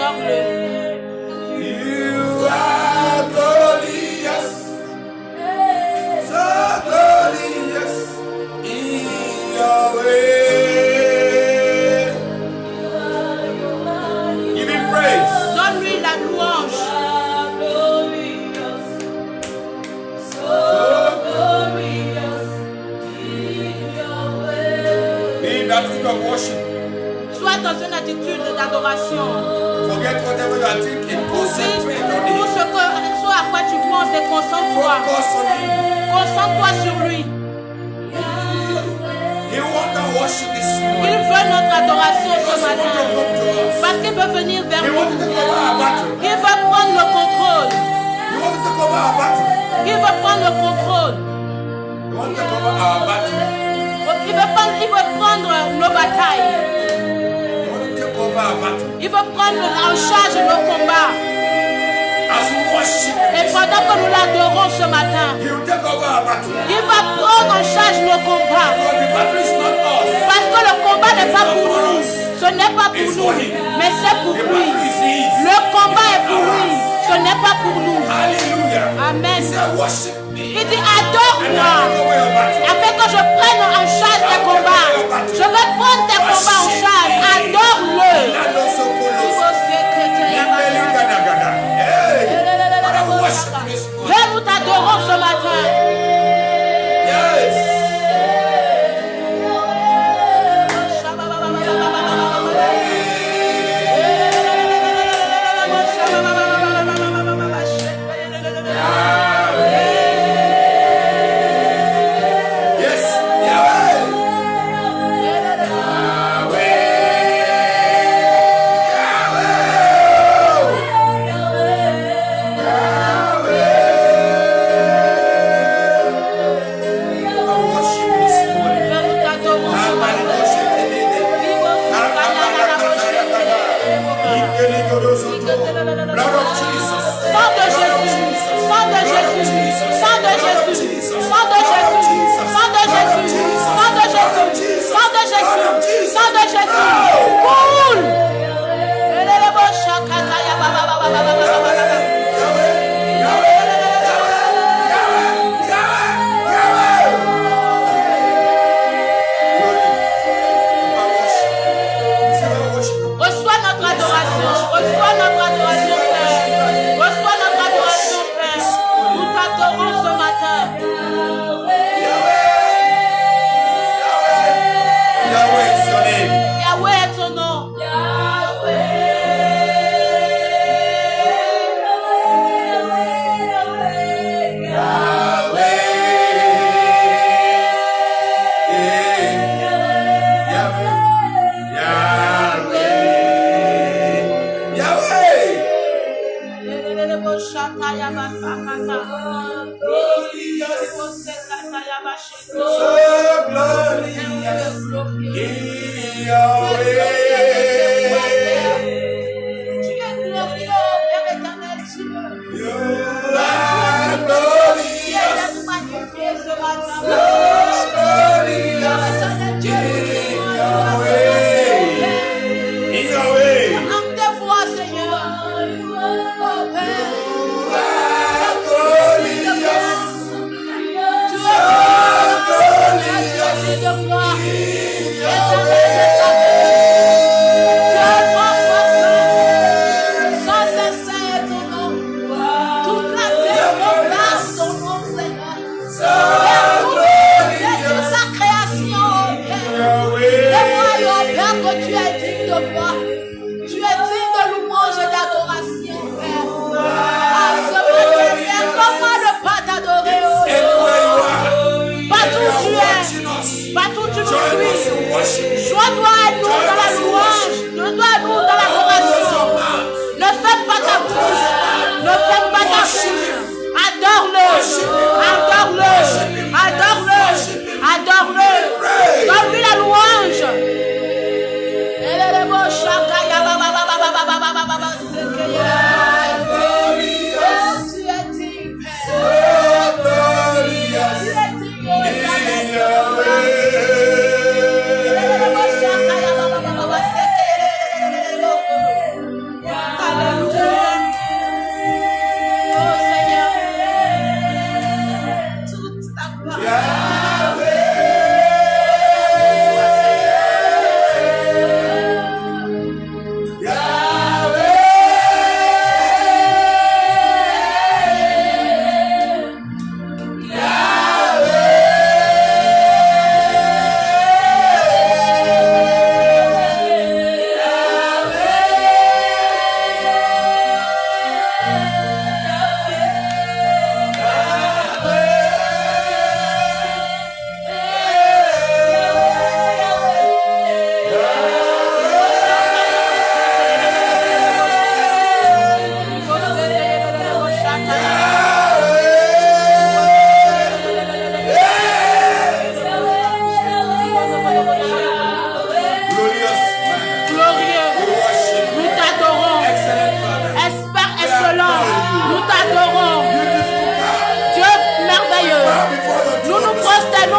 Adore-le. You are glorious, so glorious in your way. Give him praise. Donne-lui la louange. Be in that attitude of worship. Sois dans une attitude d'adoration. Forget whatever you are thinking. Concentrate on Tout him. ce à quoi tu penses et concentre-toi. Focus on him. Concentre-toi sur lui. He wants to worship this Il morning. veut notre adoration ce Because he wants to matin. come to us. Parce qu'il veut venir vers He nous. wants to take over our battle. Il veut prendre le contrôle. He wants to take over our battle. Il veut prendre le contrôle. He wants to take over our battle. Il veut prendre nos batailles. He wants to take over our battle. Il veut prendre en charge nos combats. As we worship, Et pendant que nous l'adorons ce matin, he will take over our battle. il va prendre en charge nos combats. Because the battle is not us. Parce que le combat n'est pas pour nous. Ce n'est pas pour nous. Mais c'est pour The lui. battle is his. Le combat est pour lui. Ce n'est pas pour nous. Hallelujah. He Amen. said, worship me. Il dit And adore-moi. I take over your battle. Afin que je prenne en charge tes combats. Je vais prendre tes combats en charge. Adore-le. Hey, I worship this morning. Et nous t'adorons ce matin. Yes. Yes. Yahweh. Blood of Jesus. Sang de Jésus, sang de Jésus, sang de Jésus, sang de Jésus, sang de Jésus, sang de Jésus, sang de Jésus, sang de Jésus. Cool. Reçois notre adoration, reçois notre adoration, Père. Reçois notre adoration, Père. Nous t'adorons ce matin. Yahweh is your name. Yahweh est ton nom. Joins-toi à nous dans la louange. Joins-toi à nous dans l'adoration. Ne ferme pas ta bouche. Ne ferme pas ta bouche. Adore-le. Adore-le. Adore-le. Adore-le. Donne-lui la louange.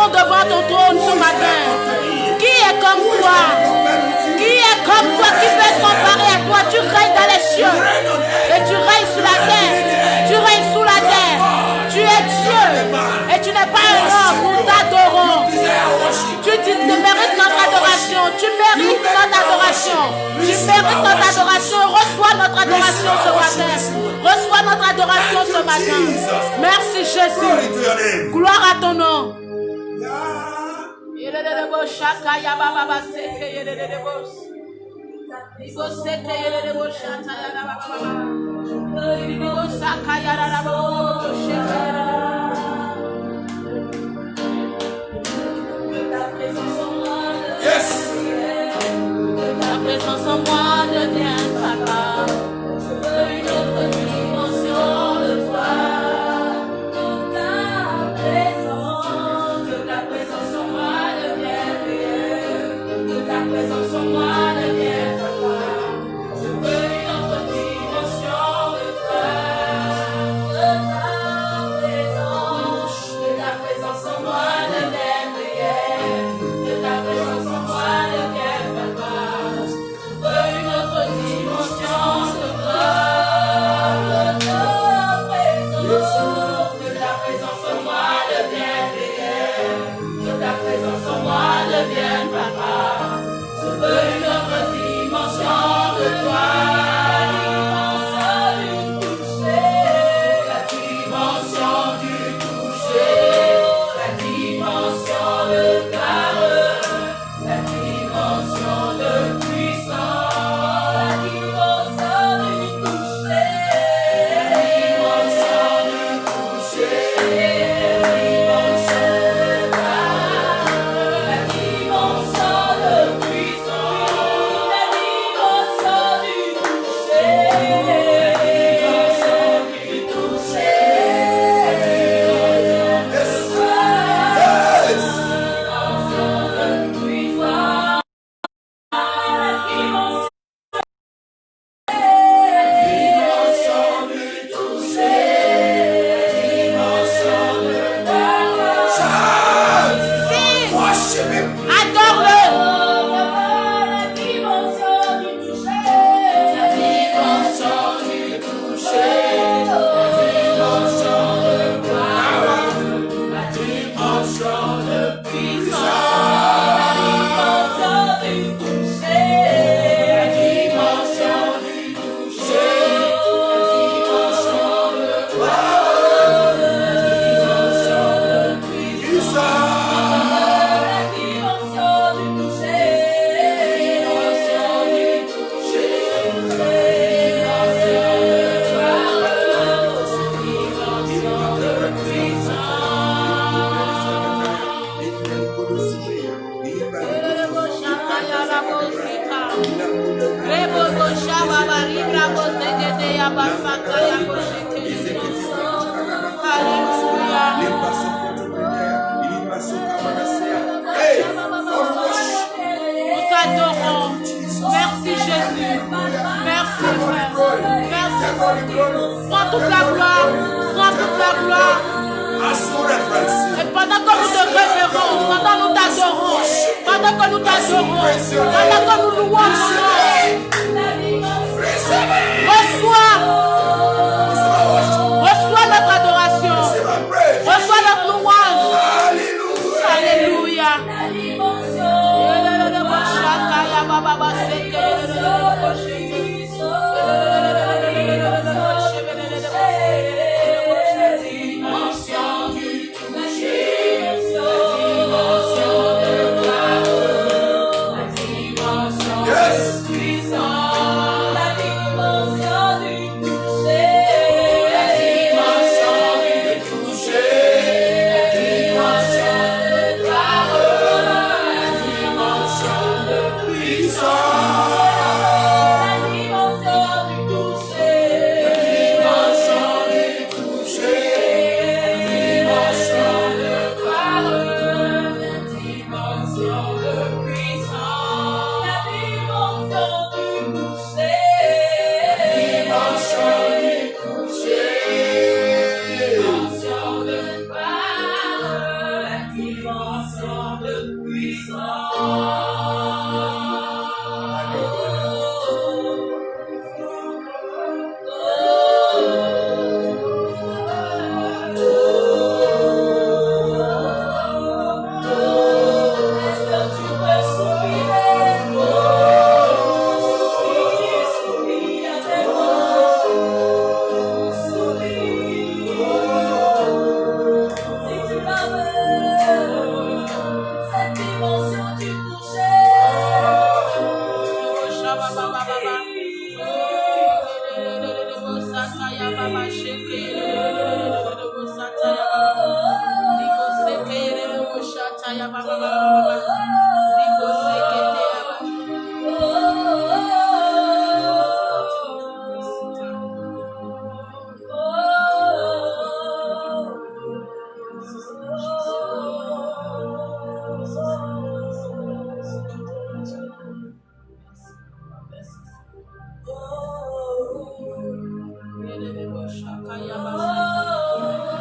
venons devant ton trône ce matin. Qui est comme toi? Qui est comme toi? Qui peut être comparé à toi? Tu règnes dans les cieux et tu règnes sur la terre. Tu règnes sous la terre. Tu es Dieu et tu n'es pas un homme. Nous t'adorons. Tu mérites notre adoration. Tu mérites notre adoration. Tu mérites notre adoration. Reçois notre adoration ce matin. Reçois notre adoration ce matin. Merci Jésus. Gloire à ton nom. Yes. Ta présence en moi devient papa. Je veux une autre dimension de toi. Que ta présence en moi devienne réelle. Que ta présence en moi devienne papa. Je veux une autre dimension de toi. Que ta présence en moi devienne réelle. Que ta présence en moi devienne papa. Je veux une autre dimension de toi. Que ta présence en moi devienne réelle. Que ta présence en moi devienne papa. Je veux une autre dimension de toi. La dimension du toucher, la dimension de parole, la dimension de puissance, la dimension du toucher, la dimension du toucher, la dimension de parole, la dimension de puissance, la dimension du toucher, Worship him. adore-le. La dimension du toucher, la dimension du toucher, la dimension de gloire, la dimension de puissance, la dimension du toucher, la dimension du toucher, la dimension de gloire, la dimension de puissance. Hey, Nous t'adorons. Merci Jésus. Merci Frère. Merci. Prends toute la gloire. Prends toute la gloire. Et pendant que nous te révérons, pendant que nous t'adorons, pendant que nous t'adorons, pendant que nous louons ton nom, reçois notre adoration, reçois notre louange. Alléluia.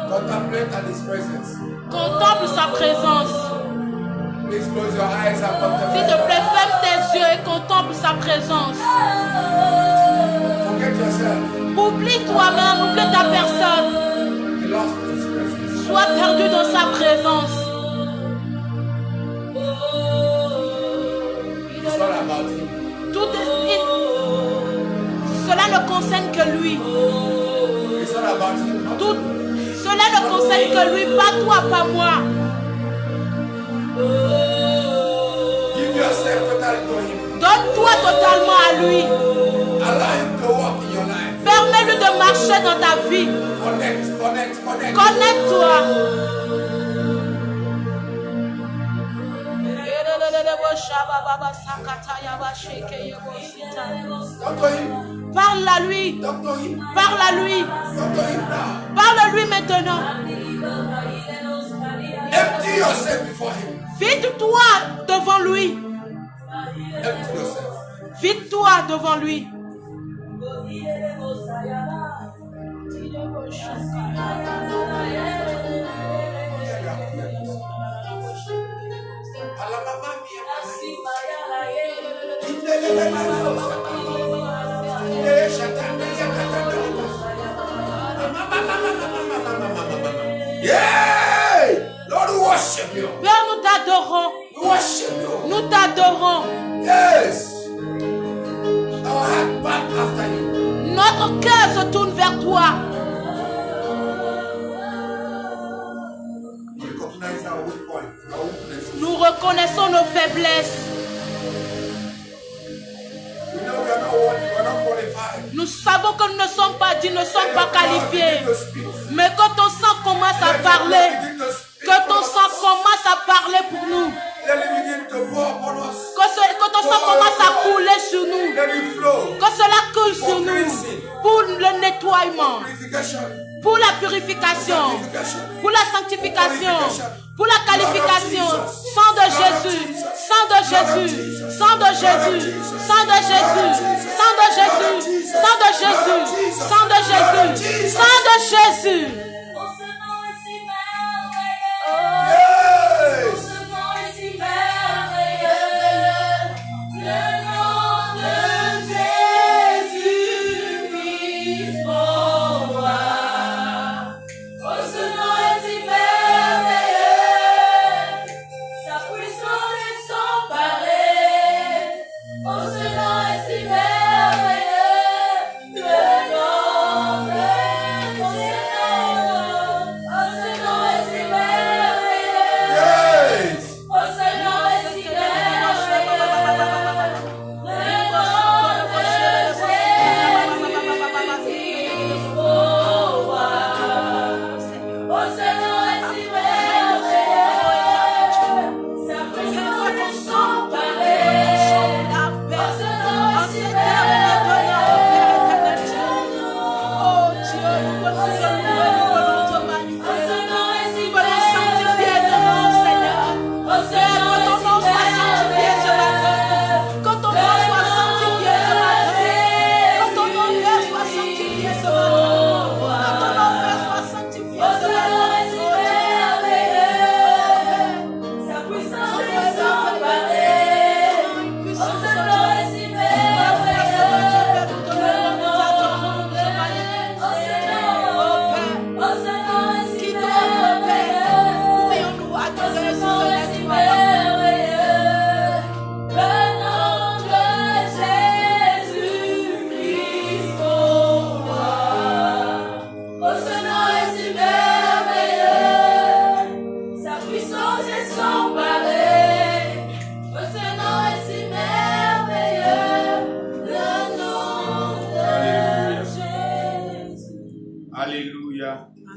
Contemplate at His presence. Contemple sa présence. Please close your eyes and S'il te contemplate. plaît, ferme tes yeux et contemple sa présence. Forget yourself. Oublie toi-même, oublie ta personne. Be lost in His presence. Sois perdu dans sa présence. It's all about Him. Tout est, cela ne concerne que lui. It's all about Him. Not Tout, cela ne concerne que lui, pas toi, pas moi. Give yourself totally to Him. Donne-toi totalement à lui. Allow Him to walk in your life. Permets-lui de marcher dans ta vie. Connect. Connecte-toi. Talk to Him. Parle à lui. Talk to Him. Parle à lui. Talk to Him now. Parle à lui maintenant. Empty yourself before Him. Vide-toi devant lui. Empty yourself. Vide-toi devant lui. Yeah! Lord, we worship you. Père, nous t'adorons. We worship you. Nous t'adorons. Yes. Our heart back after you. Notre cœur se tourne vers toi. We recognize our weak point, our weakness. Nous reconnaissons nos faiblesses. We know we are not worthy, we are not qualified. Nous savons que nous ne sommes pas dignes, ne sommes pas qualifiés. Begin to speak. Mais quand ton sang commence à parler, que ton sang commence à parler pour nous, Let it begin to pour upon us. que ton sang commence à couler sur nous, Let it flow. que cela coule sur nous pour le nettoiement, Purification. pour la purification, pour la sanctification, pour la qualification. Sang de Jésus, sang de Jésus, sang de Jésus, sang de Jésus, sang de Jésus, sang de Jésus, sang de Jésus, sang de Jésus. Yes.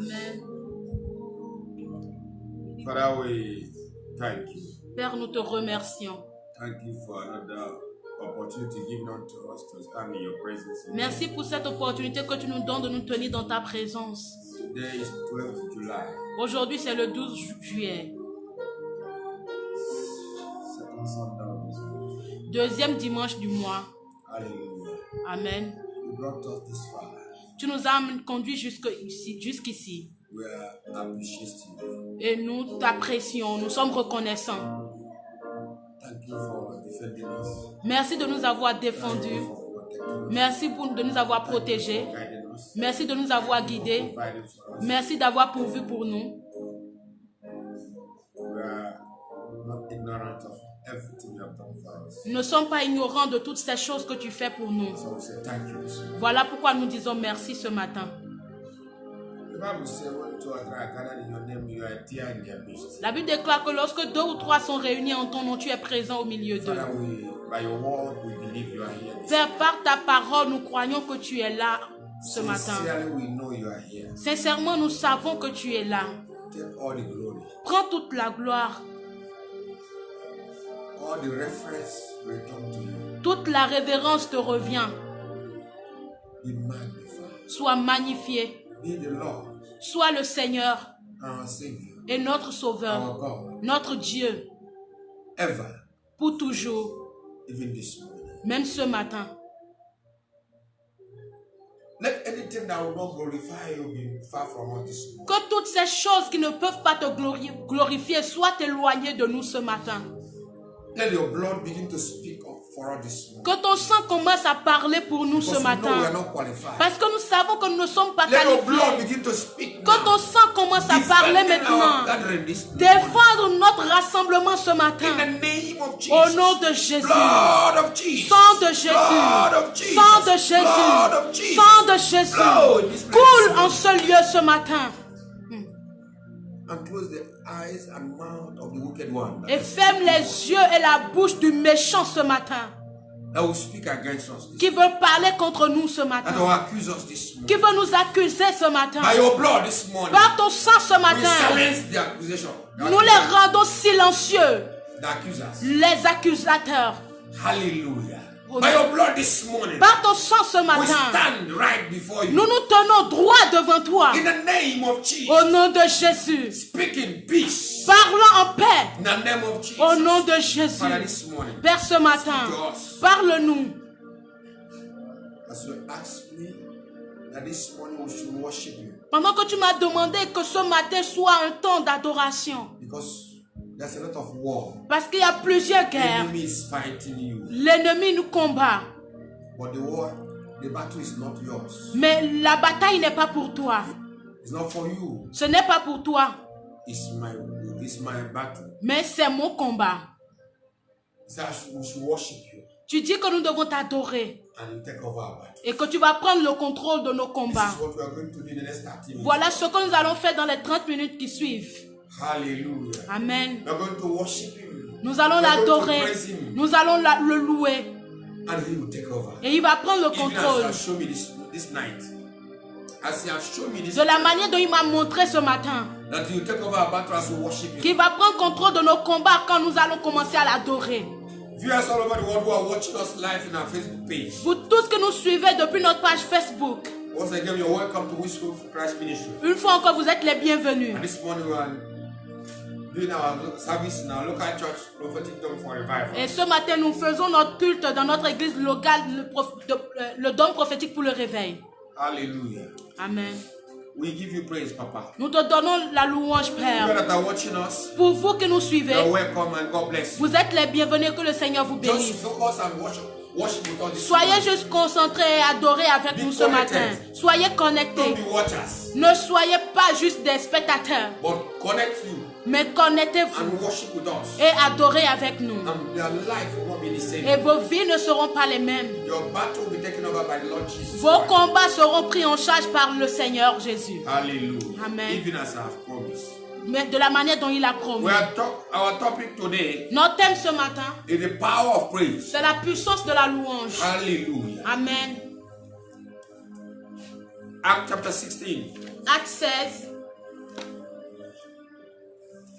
Amen. Father, we thank you. Père, nous te remercions. Thank you for another opportunity given unto us to stand in your presence. Merci pour cette opportunité que tu nous donnes de nous tenir dans ta présence. Today is 12th July. Aujourd'hui, c'est le 12 juillet. Second Sunday of this month. Deuxième dimanche du mois. Hallelujah. Amen. You brought us this far. Tu nous as conduits jusqu'ici. We are appreciative. Et nous t'apprécions, nous sommes reconnaissants. Thank you for defending us. Merci de nous avoir défendus. Thank you for protecting us. Merci de nous avoir protégés. Guiding us. Merci de nous avoir guidés. Providing for us. Merci d'avoir pourvu pour nous. We are not ignorant of everything you have done for us. Nous ne sommes pas ignorants de toutes ces choses que tu fais pour nous. So we say thank you this morning. Voilà pourquoi nous disons merci ce matin. The Bible says when two or three are gathered in your name, you are there in their midst. La Bible déclare que lorsque 2 ou 3 sont réunis en ton nom, tu es présent au milieu d'eux. Father, by your word, we believe you are here. Père, par ta parole, nous croyons que tu es là ce matin. Sincerely, we know you are here. Sincèrement, nous savons que tu es là. Take all the glory, Prends toute la gloire. all the reference return to you. Toute la révérence te revient. Be magnified. Sois magnifié. Be the Lord, Sois le Seigneur our Savior, et notre Sauveur, our God, notre Dieu, ever, pour toujours, even this morning. même ce matin. Let anything that will not glorify you be far from us this morning. Que toutes ces choses qui ne peuvent pas te glorifier soient éloignées de nous ce matin. Let your blood begin to speak up for us this morning. Que ton sang commence à parler pour nous ce Because we know we are matin. not qualified. Parce que nous savons que nous ne sommes pas Let your blood qualifiés. begin to speak Que ton now. sang commence à parler Defending our maintenant. gathering this morning. Défendre notre rassemblement ce In matin. the name of Jesus. Au nom de Jésus. Blood of Jesus. Sang de Jésus. Blood of Jesus. Sang de Blood of Jésus. Jesus. Sang de Jésus. Flow in this place. Coule en ce lieu ce matin. And close the eyes and mouth of the wicked one Et ferme les yeux et la bouche du méchant ce matin. that will speak against us this Qui veut parler contre nous ce morning, that matin. will accuse us this Qui morning. veut nous accuser ce matin. By your blood this morning, Par ton sang ce we matin. silence the accusation. Nous les rendons silencieux. The accusers. Les accusateurs. Hallelujah. By your blood this morning, Par ton sang ce we matin. stand right before you. Nous nous tenons droit devant toi. In the name of Jesus. Au nom de Jésus. Speaking peace. Parlons en paix. In the name of Jesus. Au nom de Jésus. Father, this morning, Père, ce matin, to us. parle-nous. As you ask me that this morning we should worship you. Pendant que tu m'as demandé que ce matin soit un temps d'adoration. Because there's a lot of war. Parce qu'il y a plusieurs The guerres. enemy is fighting you. L'ennemi nous combat. But the war, the battle is not yours. Mais la bataille n'est pas pour toi. It's not for you. Ce n'est pas pour toi. It's my battle. Mais c'est mon combat. So we should worship you. Tu dis que nous devons t'adorer. And you take over our battle. Et que tu vas prendre le contrôle de nos combats. This is what we are going to do in the next 30 minutes. Voilà ce que nous allons faire dans les 30 minutes qui suivent. Hallelujah. Amen. We are going to worship him. Nous allons We are going to l'adorer. praise him. Nous allons le louer. And he will take over. Et il va prendre le Even as contrôle. you have shown me this night. As you have shown me this De la manière dont il m'a montré ce matin. that you take over our battle as we worship him. Qu'il va prendre contrôle de nos combats quand nous allons commencer à l'adorer. Viewers all over the world who are watching us live in our Facebook page. Vous tous que nous suivez depuis notre page Facebook. Once again, you're welcome to Wishful for Christ Ministry. Une fois encore, vous êtes les bienvenus. And this morning we are doing our service in our local church, Prophetic Dome for Revival. Et ce matin, nous faisons notre culte dans notre église locale, le dôme prophétique pour le réveil. Hallelujah. Amen. We give you praise, Papa. Nous te donnons la louange, You Père. that are watching us, Pour vous qui nous suivez, you're welcome and God bless you. vous êtes les bienvenus, que le Seigneur vous Just bénisse. focus and worship with us this Soyez morning. juste concentrés et adorés avec Be nous ce matin. connected. Soyez Don't connectés. be watchers, Ne soyez pas juste des spectateurs, but connect you mais connectez-vous and worship with us. et adorez avec nous. And their life will not be the same. Et vos vies ne seront pas les mêmes. Your battle will be taken over by the Lord Jesus Vos Christ. combats seront pris en charge par le Seigneur Jésus. Hallelujah. Amen. Even as I have promised. Mais de la manière dont il a promis. Our topic today Notre thème ce matin, is the power of praise. c'est la puissance de la louange. Hallelujah. Amen. Acts chapter 16. Acte 16,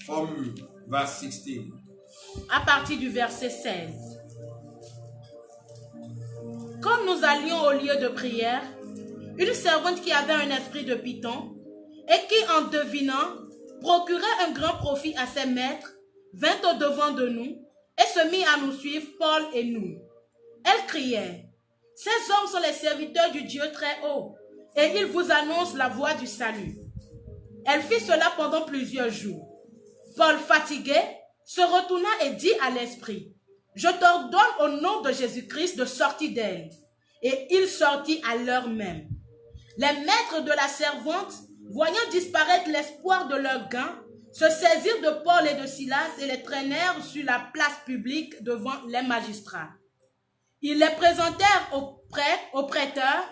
from verse 16. à partir du verset 16. Comme nous allions au lieu de prière, une servante qui avait un esprit de python et qui, en devinant, procurait un grand profit à ses maîtres, vint au-devant de nous et se mit à nous suivre, Paul et nous. Elle criait, « Ces hommes sont les serviteurs du Dieu très haut, et ils vous annoncent la voie du salut. » Elle fit cela pendant plusieurs jours. Paul, fatigué, se retourna et dit à l'esprit, « Je t'ordonne au nom de Jésus-Christ de sortir d'elle. » Et il sortit à l'heure même. Les maîtres de la servante, voyant disparaître l'espoir de leur gain, se saisirent de Paul et de Silas et les traînèrent sur la place publique devant les magistrats. Ils les présentèrent aux prêteurs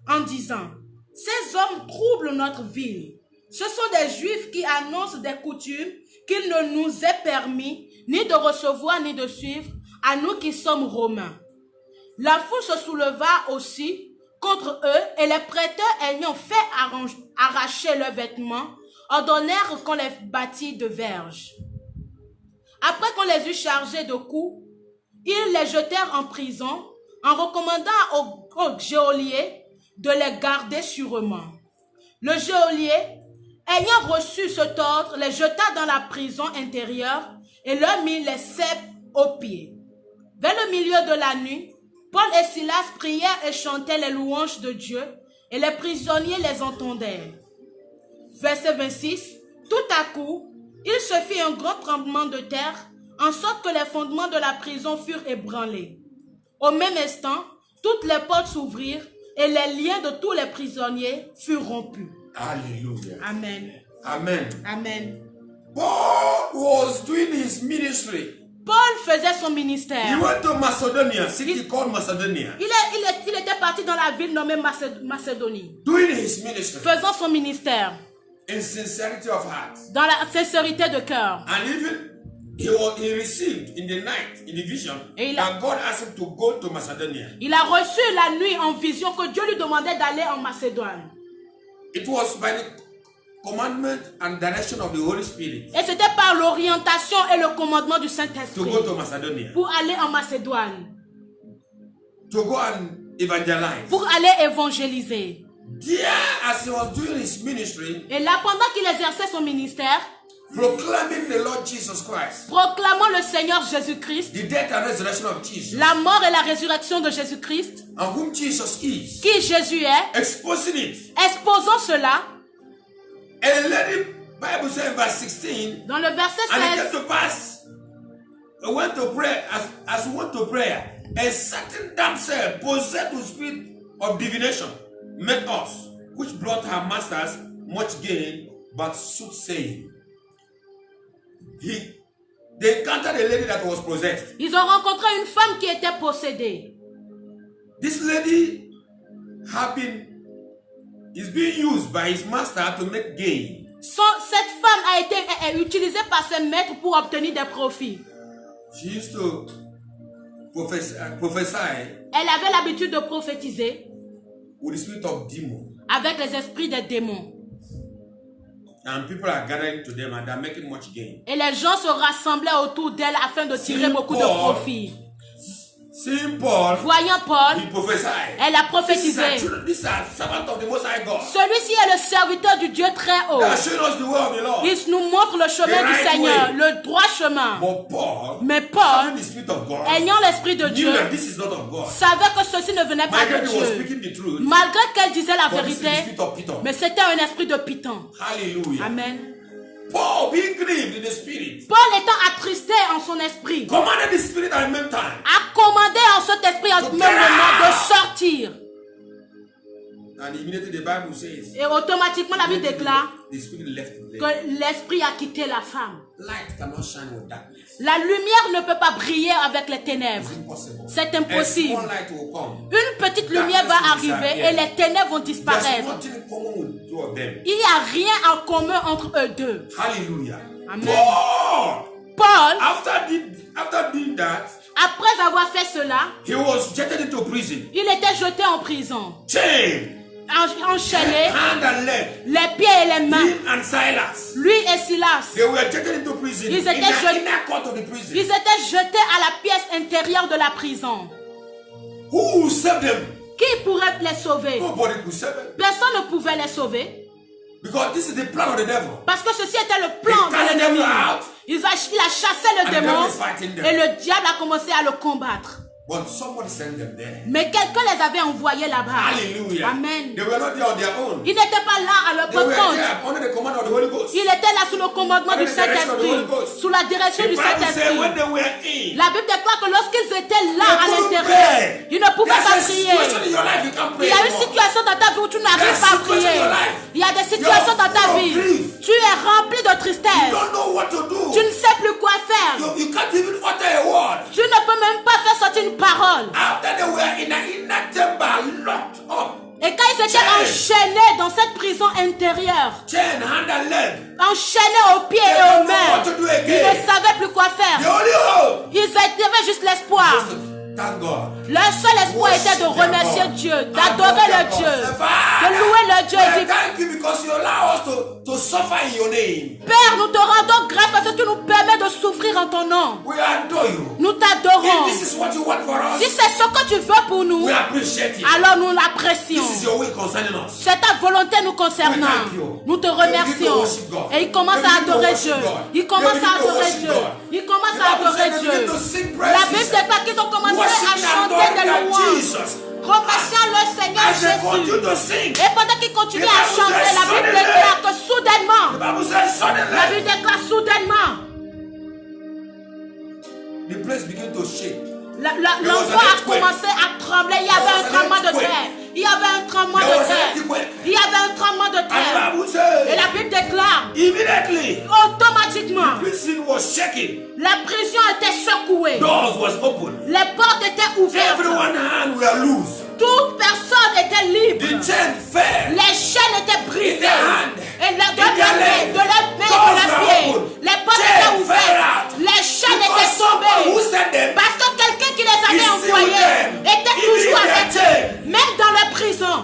en disant, « Ces hommes troublent notre ville. Ce sont des Juifs qui annoncent des coutumes qu'il ne nous est permis ni de recevoir ni de suivre, à nous qui sommes Romains. » La foule se souleva aussi contre eux et les prêteurs ayant fait arracher leurs vêtements, ordonnèrent qu'on les bâtît de verges. Après qu'on les eut chargés de coups, ils les jetèrent en prison en recommandant au geôlier de les garder sûrement. Le geôlier, ayant reçu cet ordre, les jeta dans la prison intérieure et leur mit les ceps aux pieds. Vers le milieu de la nuit, Paul et Silas prièrent et chantaient les louanges de Dieu et les prisonniers les entendaient. Verset 26, tout à coup, il se fit un grand tremblement de terre, en sorte que les fondements de la prison furent ébranlés. Au même instant, toutes les portes s'ouvrirent et les liens de tous les prisonniers furent rompus. Hallelujah. Amen. Amen. Amen. Paul was doing his ministry. Paul faisait son He ministère. went to Macedonia, city called Macedonia, Il était parti dans la ville nommée Macédonie, doing his ministry faisant son ministère in sincerity of heart. dans la sincérité de cœur. And even he received in the night, in the vision, Et il that God asked him to go to Macedonia. Il a reçu la nuit en vision que Dieu lui demandait d'aller en Macédoine. It was by the commandment and direction of the Holy Spirit Et c'était par l'orientation et le commandement du to Saint-Esprit go to Macedonia, pour aller en Macédoine, to go and evangelize. pour aller évangéliser. There, as he was doing his ministry, Et là, pendant qu'il exerçait son ministère, proclaiming the Lord Jesus Christ, proclamant le Seigneur Jésus-Christ, the death and resurrection of Jesus, la mort et la résurrection de Jésus-Christ, and whom Jesus is, qui Jésus est, exposing it. exposant cela, And let the Bible say in verse 16, dans le verset and it came 16, to pass, we went to prayer, as we went to prayer, a certain damsel possessed with spirit of divination met us, which brought her masters much gain, but soothsaying. They encountered a lady that was possessed. ils ont rencontré une femme qui était possédée. This lady is being used by his master to make gain. Cette femme a été utilisée par ses maîtres pour obtenir des profits. She used to prophesy Elle avait l'habitude de prophétiser with the spirit of demon. avec les esprits des démons. And people are gathering to them and they're making much gain. Et les gens se rassemblaient autour d'elle afin de tirer beaucoup de profit. Seeing Paul, Voyant Paul, he prophesied. elle a prophétisé. These are servants of the Most High God. Celui-ci est le serviteur du Dieu très haut. They are showing us the way of the Lord. Il nous montre le chemin The du right Seigneur, way. le droit chemin. But Paul, Mais Paul, having the spirit of God, ayant l'esprit de knew Dieu, that this is not of God. savait que ceci ne venait pas Malgré de he was Dieu. speaking the truth, Malgré qu'elle disait la but this is the vérité, spirit of Peter. mais c'était un esprit de python. Hallelujah. Amen. Paul, being grieved in the spirit, Paul étant attristé en son esprit, commanded the spirit at the même time. a commandé en cet esprit en ce même moment de sortir. And immediately the Bible says, Et automatiquement la Bible déclare the spirit left him. que l'esprit a quitté la femme. Light cannot shine with darkness. La lumière ne peut pas briller avec les ténèbres. It's impossible. C'est A impossible. small light will come. Une petite lumière va arriver et les ténèbres vont There's disparaître. nothing in common with two of them. Il n'y a rien en commun entre eux deux. Hallelujah. Amen. Paul, Paul, after doing that, après avoir fait cela, he was jetted into prison. il était jeté en prison. Chained. enchaîné, hand and leg. les pieds et les mains. Him and Silas. Lui et Silas, They were taken into prison. Ils In étaient the jetés- inner court of the prison. ils étaient jetés à la pièce intérieure de la prison. Who will save them? Qui pourrait les sauver? Nobody could save them. Personne ne pouvait les sauver. Because this is the plan of the devil. Parce que ceci était le plan de l'ennemi. Il a chassé le And the démon devil is fighting them. et le diable a commencé à le combattre. But someone sent them there. Mais quelqu'un les avait envoyés là-bas. Hallelujah. Amen. They were not there on their own. Ils n'étaient pas là à leur They were compte. there under the command of the Holy Ghost. Ils étaient là sous le commandement du Under the direction of the Holy Saint-Esprit, Ghost. sous la direction The du Bible says Saint-Esprit. when they were in, La Bible déclare que lorsqu'ils étaient là they à couldn't l'intérieur, pray. ils ne pouvaient pas There's a prier. situation in your life you can't pray Il y a une anymore. situation dans ta vie où tu n'arrives There's pas à a situation prier. in your life. Il y a des situations dans ta full of vie. grief. Tu es rempli de You tristesse. don't know what to do. Tu ne sais plus quoi faire. You can't even utter a word. Tu ne peux même pas faire sortir une parole. After they were in an inner chamber, locked up, Et quand ils étaient Chain. enchaînés dans cette prison intérieure, chain, hand and leg, enchaînés aux pieds they et aux don't know mains, what to do ils ne again. savaient plus quoi The faire. only hope Ils avaient juste l'espoir. was to thank God. Leur seul espoir était de remercier Dieu, d'adorer le Dieu, de louer le Dieu et dire, Thank you because you allow us to suffer in your name. Père, nous te rendons grâce parce que tu nous permets de souffrir en ton nom. We adore you. Nous t'adorons. If this is what you want for Si us, c'est ce que tu veux pour nous, we appreciate it. alors nous l'apprécions. This is your will concerning us. C'est ta volonté nous concernant. We thank you. Nous te We begin to remercions. worship God. Et il commence We à begin to adorer worship Dieu. God. Il commence We begin à to adorer worship Dieu. God. Il commence The à Bible adorer said they Dieu. begin to sing La Bible praises. déclare qu'ils ont commencé à Worship and chanter adoring des that louanges. Jesus. Remerciant le Seigneur As they continue Jésus. to sing, Et pendant qu'ils continuaient à The Bible chanter, says la Bible suddenly. déclare que the soudainement, Bible says la suddenly Bible déclare soudainement, the place began to shake. l'endroit a commencé à trembler. Il y avait un tremblement de terre. Il y avait un tremblement de terre. Il y avait un tremblement de And the terre. Bible Et says la Bible déclare, immediately automatiquement, the prison was shaking. la prison était secouée. Doors was open. Les portes étaient ouvertes. Everyone's hand were loose. Toute personne était libre. The chain fell. Les chaînes étaient brisées. In their hand. Et de leurs In their leg. mains, de leurs mains et de Doors leurs were pieds. open. Les portes Chains étaient fell ouvertes. out. Les chaînes Because étaient someone who tombées. sent them Parce que quelqu'un qui les avait is still envoyés with them. était Even toujours in their avec chain. eux. Même dans la prison,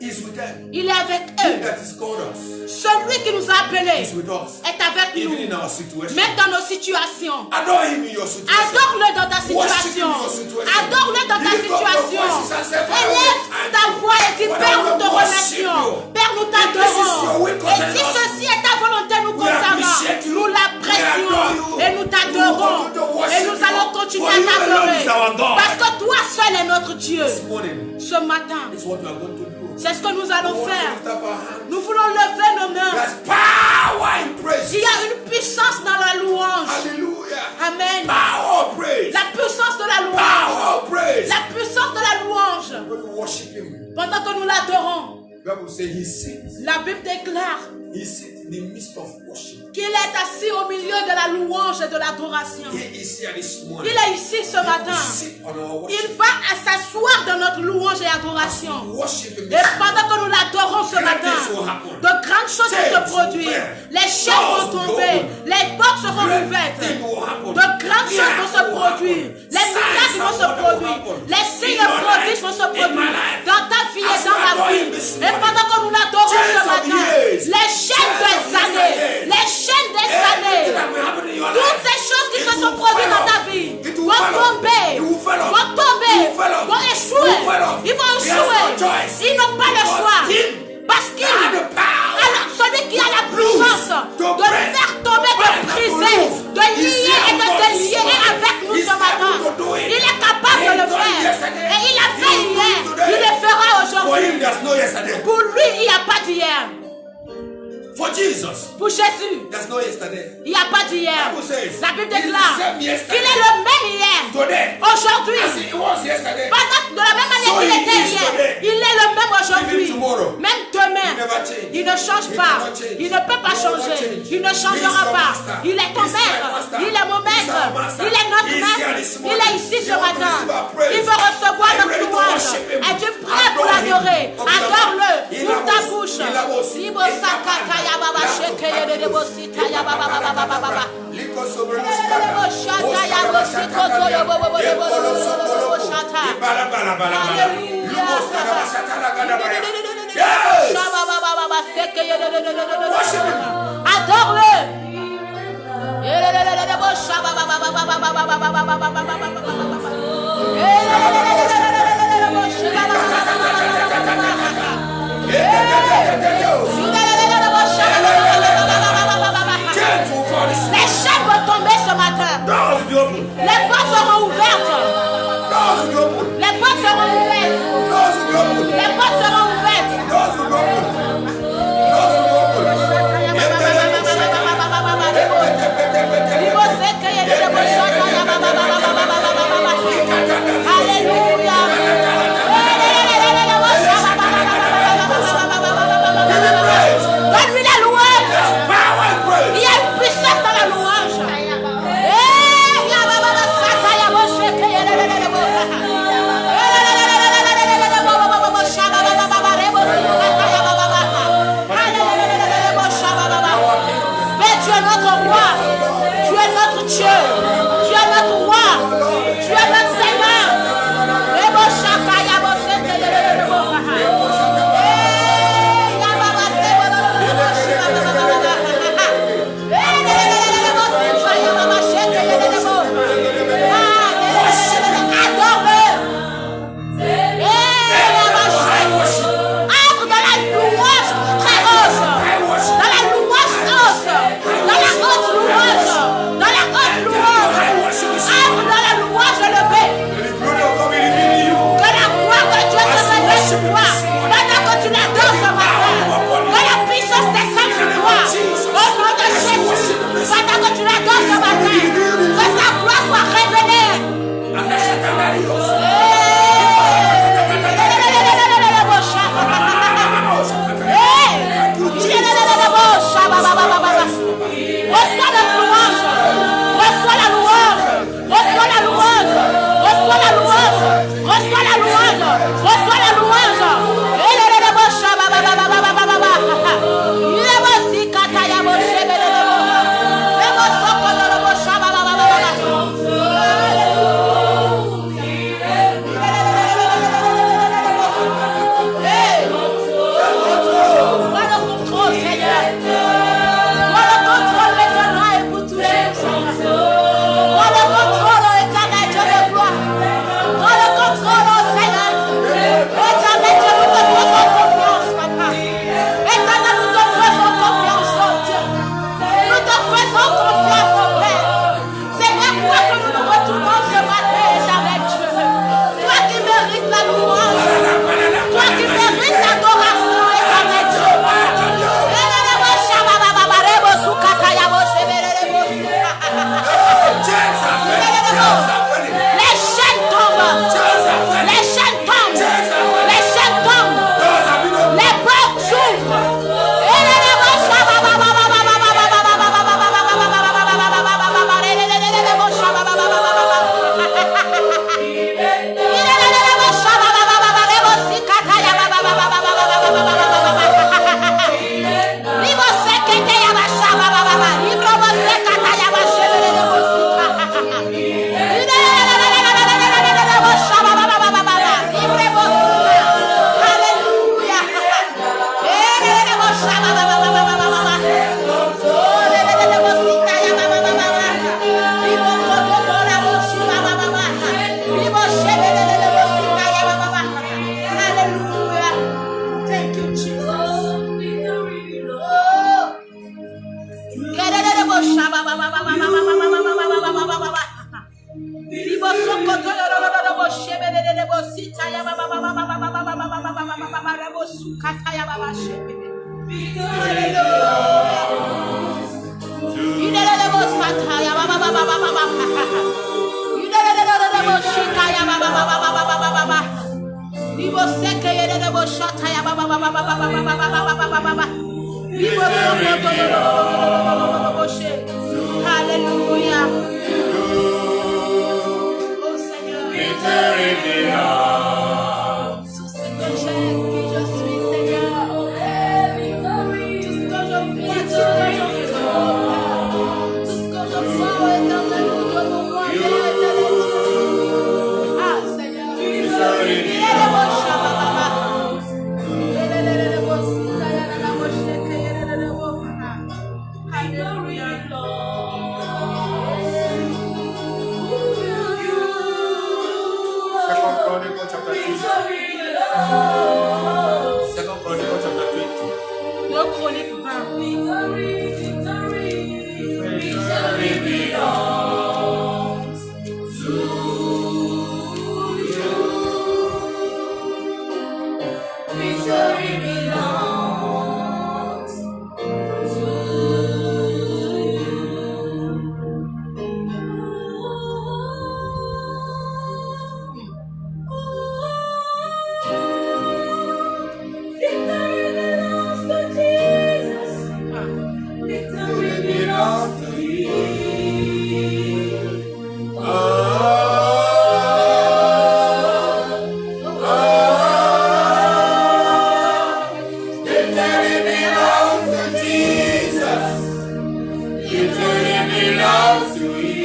is with them. il est avec He eux. that is called us Celui qui nous a appelés is with us. est avec Even in nous. our situation. Même dans nos situations. Adore him in your situation. Adore-le dans ta Worship him situation. in your situation. Adore-le dans ta Lift up your situation. voices and say, Father, Élève we ta thank you. voix et dis, Father, Père, we nous te worship remercions. you. Père, nous If this is your t'adorons. will Et concerning si us, ceci est ta volonté nous we concernant, appreciate you. nous We l'apprécions adore you. et nous t'adorons. We will continue to worship Et nous allons you. continuer For à you alone t'adorer. is our God. Parce que toi seul est notre Dieu. This morning, Ce matin, this is what we are going to do. c'est ce que nous allons We want to faire. lift up our hands. Nous voulons lever nos mains. There's power in praise. Il y a une puissance dans la louange. Hallelujah. Amen. Power of praise. La puissance de la louange. Power of praise. La puissance de la louange. When we worship him, Pendant que nous l'adorons, the Bible says he sits. la Bible déclare He sits in the midst of worship. qu'il est assis au milieu de la louange et de l'adoration. He is here this Il morning. est ici ce matin. Sit on our worship. Il va à s'asseoir dans notre louange et adoration. Worship him. Et pendant que nous l'adorons ce matin, de grandes choses vont se produire. Les chaînes vont tomber. Les portes seront ouvertes. De grandes choses vont se produire. Les miracles vont se produire. Les signes prodiges vont se produire. Dans ta vie et dans ma vie. Et pendant que nous l'adorons ce matin, les chaînes des années, les chaînes des années, toutes ces choses qui se sont produites dans ta vie vont tomber, vont échouer. Ils vont échouer. Ils n'ont pas le choix. Parce qu'il, alors celui qui a la puissance de faire tomber, de briser, de lier et de délier est avec nous ce matin. Il est capable de le faire. Et il a fait hier. Il le fera aujourd'hui. Pour lui, il n'y a pas d'hier. For Jesus, Pour Jésus, there's no yesterday. il n'y a pas d'hier. Bible says, La Bible he's déclare the same qu'il est yesterday, le même hier, today, aujourd'hui. as he was yesterday. De la même manière So qu'il he était is hier, today. il est le même aujourd'hui. Even tomorrow. Même He demain, never changed. il ne change He pas. cannot change. Il ne peut pas He will not changer. change. Il ne He is changera your pas. master. Il est ton He is my maître. master. Il est mon He is maître. our master. Il est notre He is here maître. this Il morning. est ici He ce wants to matin. receive our praise. Il veut recevoir Are you notre ready to louange. worship him? Es-tu prêt pour Adore him. l'adorer? Open your Adore-le. mouth. Ouvre ta bouche. Ilabos. Libo sakata ya baba sheke ye de bosita ya baba baba baba baba. Liko sobre los Shata ya bosiko to yo bo bo bo bo bo bo bo bo shata. Bala bala bala bala. Adore-le. Les chaînes vont tomber ce matin. Les portes seront ouvertes. Les portes seront ouvertes. Les portes seront ouvertes. Donne-lui la louange. Il y a une puissance dans la louange. Mais tu es notre roi. Tu es notre Dieu. Tu es notre roi. Tu es notre Seigneur. Hallelujah. Oh Seigneur. Tout ce que j'ai, qui je suis, Seigneur. Tout ce que je vois, tout ce que je vois. Tout ce que je vois, éternel, nous devons voir, éternel. Ah Seigneur. Il est le bon Shabbat. Victory belongs to you.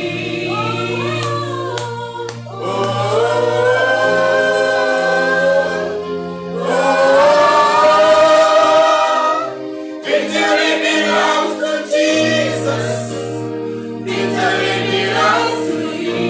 Victory belongs to Jesus. Victory belongs to you.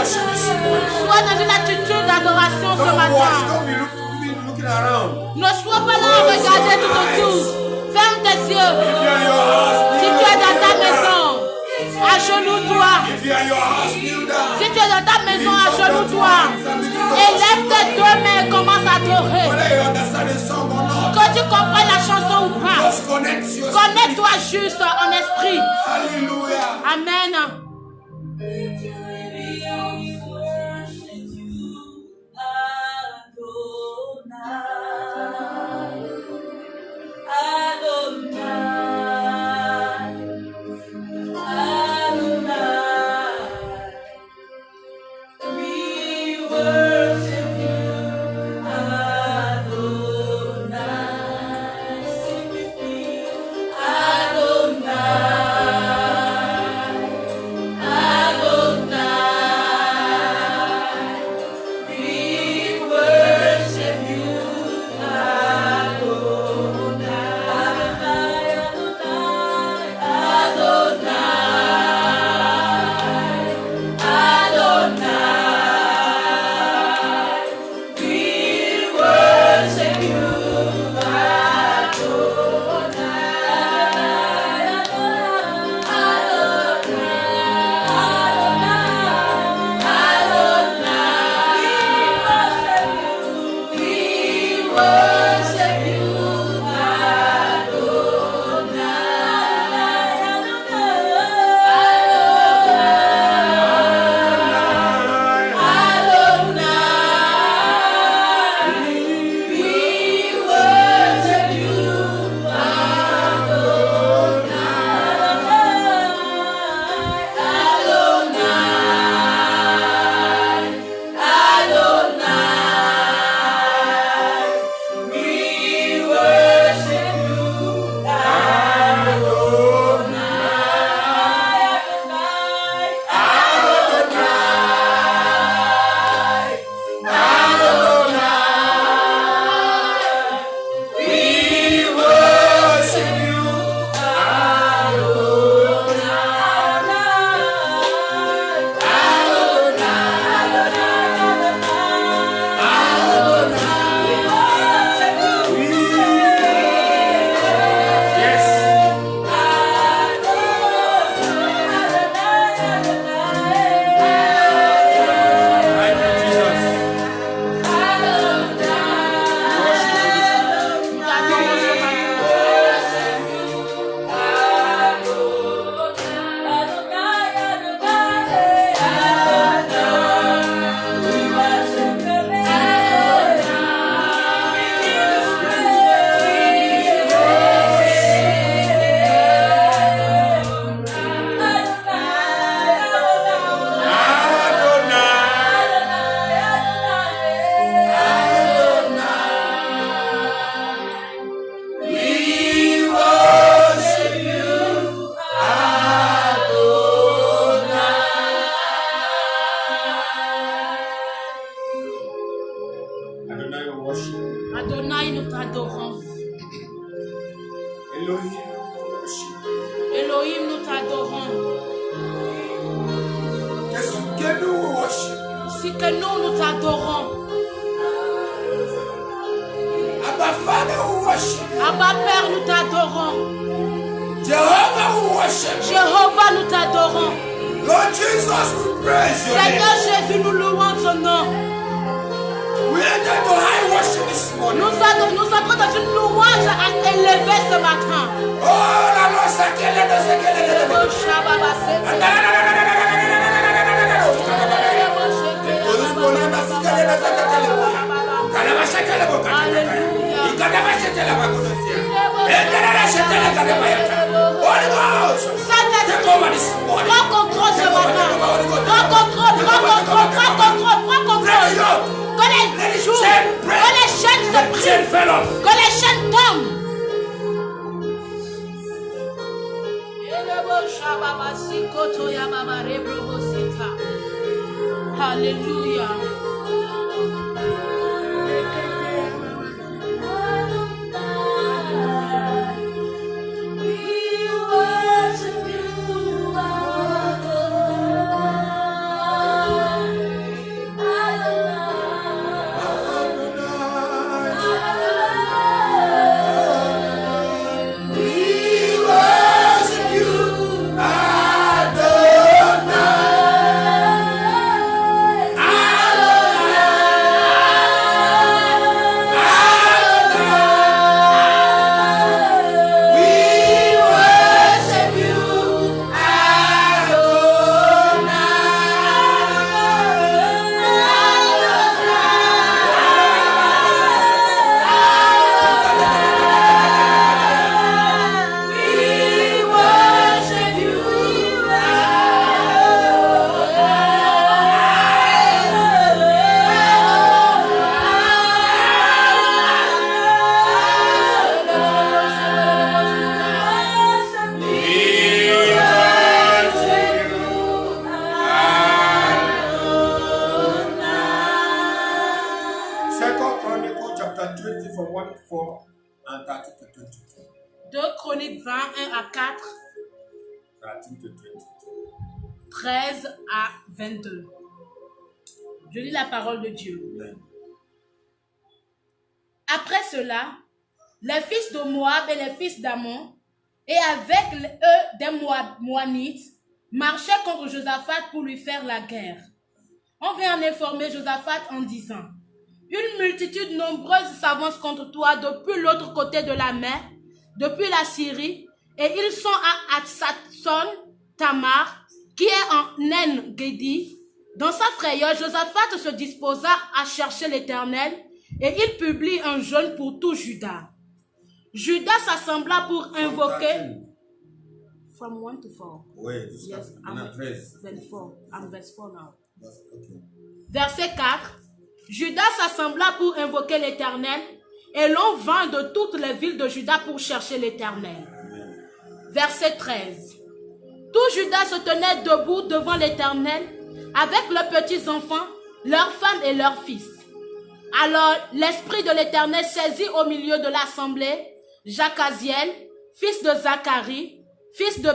Sois dans une attitude d'adoration ce matin. Ne sois pas là à regarder tout autour. Ferme tes yeux. Si tu es dans ta maison, agenouille-toi. Si tu es dans ta maison, agenouille-toi. Élève tes deux mains et commence à adorer. Que tu comprennes la chanson ou pas, connecte-toi juste en esprit. Amen. Adonai. Adonai, we worship you. Adonai, nous t'adorons. Elohim, we worship you. Elohim, nous t'adorons. Teskenu, we worship you. Tsidkenu, nous t'adorons. Abba Father, we worship you. Abba Père, nous t'adorons. Jehovah, we worship you. Jéhovah, nous t'adorons. Lord Jesus, we praise your Seigneur name. Jésus, nous louons ton nom. We enter to high worship this morning. Nous entrons dans une louange à élever ce matin. Oh, la loi sakele de sekele de Oh, Shababa, Holy Ghost, take over this morning. prends contrôle ce matin. Prends contrôle. Que les jours, que les chaînes se brisent, que les chaînes tombent. Alléluia. from 1 to 4 and 30 to 22. 2 Chroniques 20, 1 à 4, 13 to 22. 13 à 22. Je lis la parole de Dieu. Amen. Après cela, les fils de Moab et les fils d'Ammon, et avec eux des Moabites, marchaient contre Josaphat pour lui faire la guerre. On vient en informer Josaphat en disant: une multitude nombreuse s'avance contre toi depuis l'autre côté de la mer, depuis la Syrie, et ils sont à Hatsatson Tamar, qui est en En-Gedi. Dans sa frayeur, Josaphat se disposa à chercher l'Éternel, et il publie un jeûne pour tout Juda. Juda s'assembla pour invoquer. From 1 to 4. Oui, Yes, I'm at 13. 24. I'm verse 4 now. Okay. Verset 4. Juda s'assembla pour invoquer l'Éternel, et l'on vint de toutes les villes de Juda pour chercher l'Éternel. Verset 13. Tout Juda se tenait debout devant l'Éternel, avec leurs petits enfants, leurs femmes et leurs fils. Alors l'esprit de l'Éternel saisit au milieu de l'assemblée Jacaziel, fils de Zacharie, fils de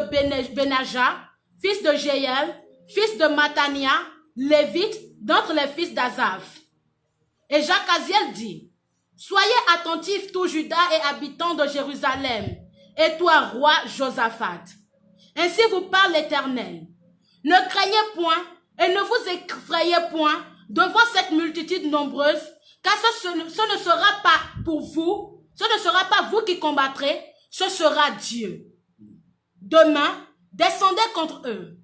Benaja, fils de Jéel, fils de Matania, lévite d'entre les fils d'Azaph. Et Jacaziel dit: soyez attentifs, tout Juda et habitants de Jérusalem, et toi, roi Josaphat. Ainsi vous parle l'Éternel. Ne craignez point et ne vous effrayez point devant cette multitude nombreuse, car ce ne sera pas pour vous, ce ne sera pas vous qui combattrez, ce sera Dieu. Demain, descendez contre eux.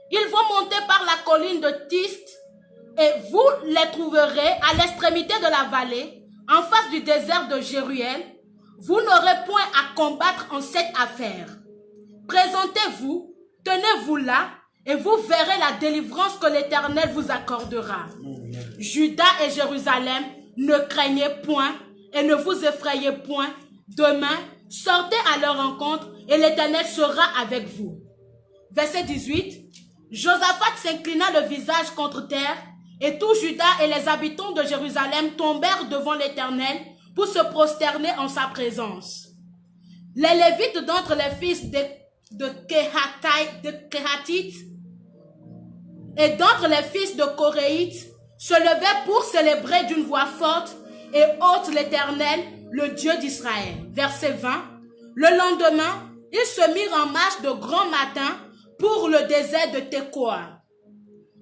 Ils vont monter par la colline de Tiste, et vous les trouverez à l'extrémité de la vallée, en face du désert de Jéruel. Vous n'aurez point à combattre en cette affaire. Présentez-vous, tenez-vous là, et vous verrez la délivrance que l'Éternel vous accordera. Juda et Jérusalem, ne craignez point et ne vous effrayez point. Demain, sortez à leur rencontre et l'Éternel sera avec vous. Verset 18. Josaphat s'inclina le visage contre terre Et tout Juda et les habitants de Jérusalem tombèrent devant l'Éternel pour se prosterner en sa présence. Les Lévites d'entre les fils de Kéhatites et d'entre les fils de Coréites se levaient pour célébrer d'une voix forte et haute l'Éternel, le Dieu d'Israël. Verset 20. Le lendemain, ils se mirent en marche de grand matin pour le désert de Tekoa.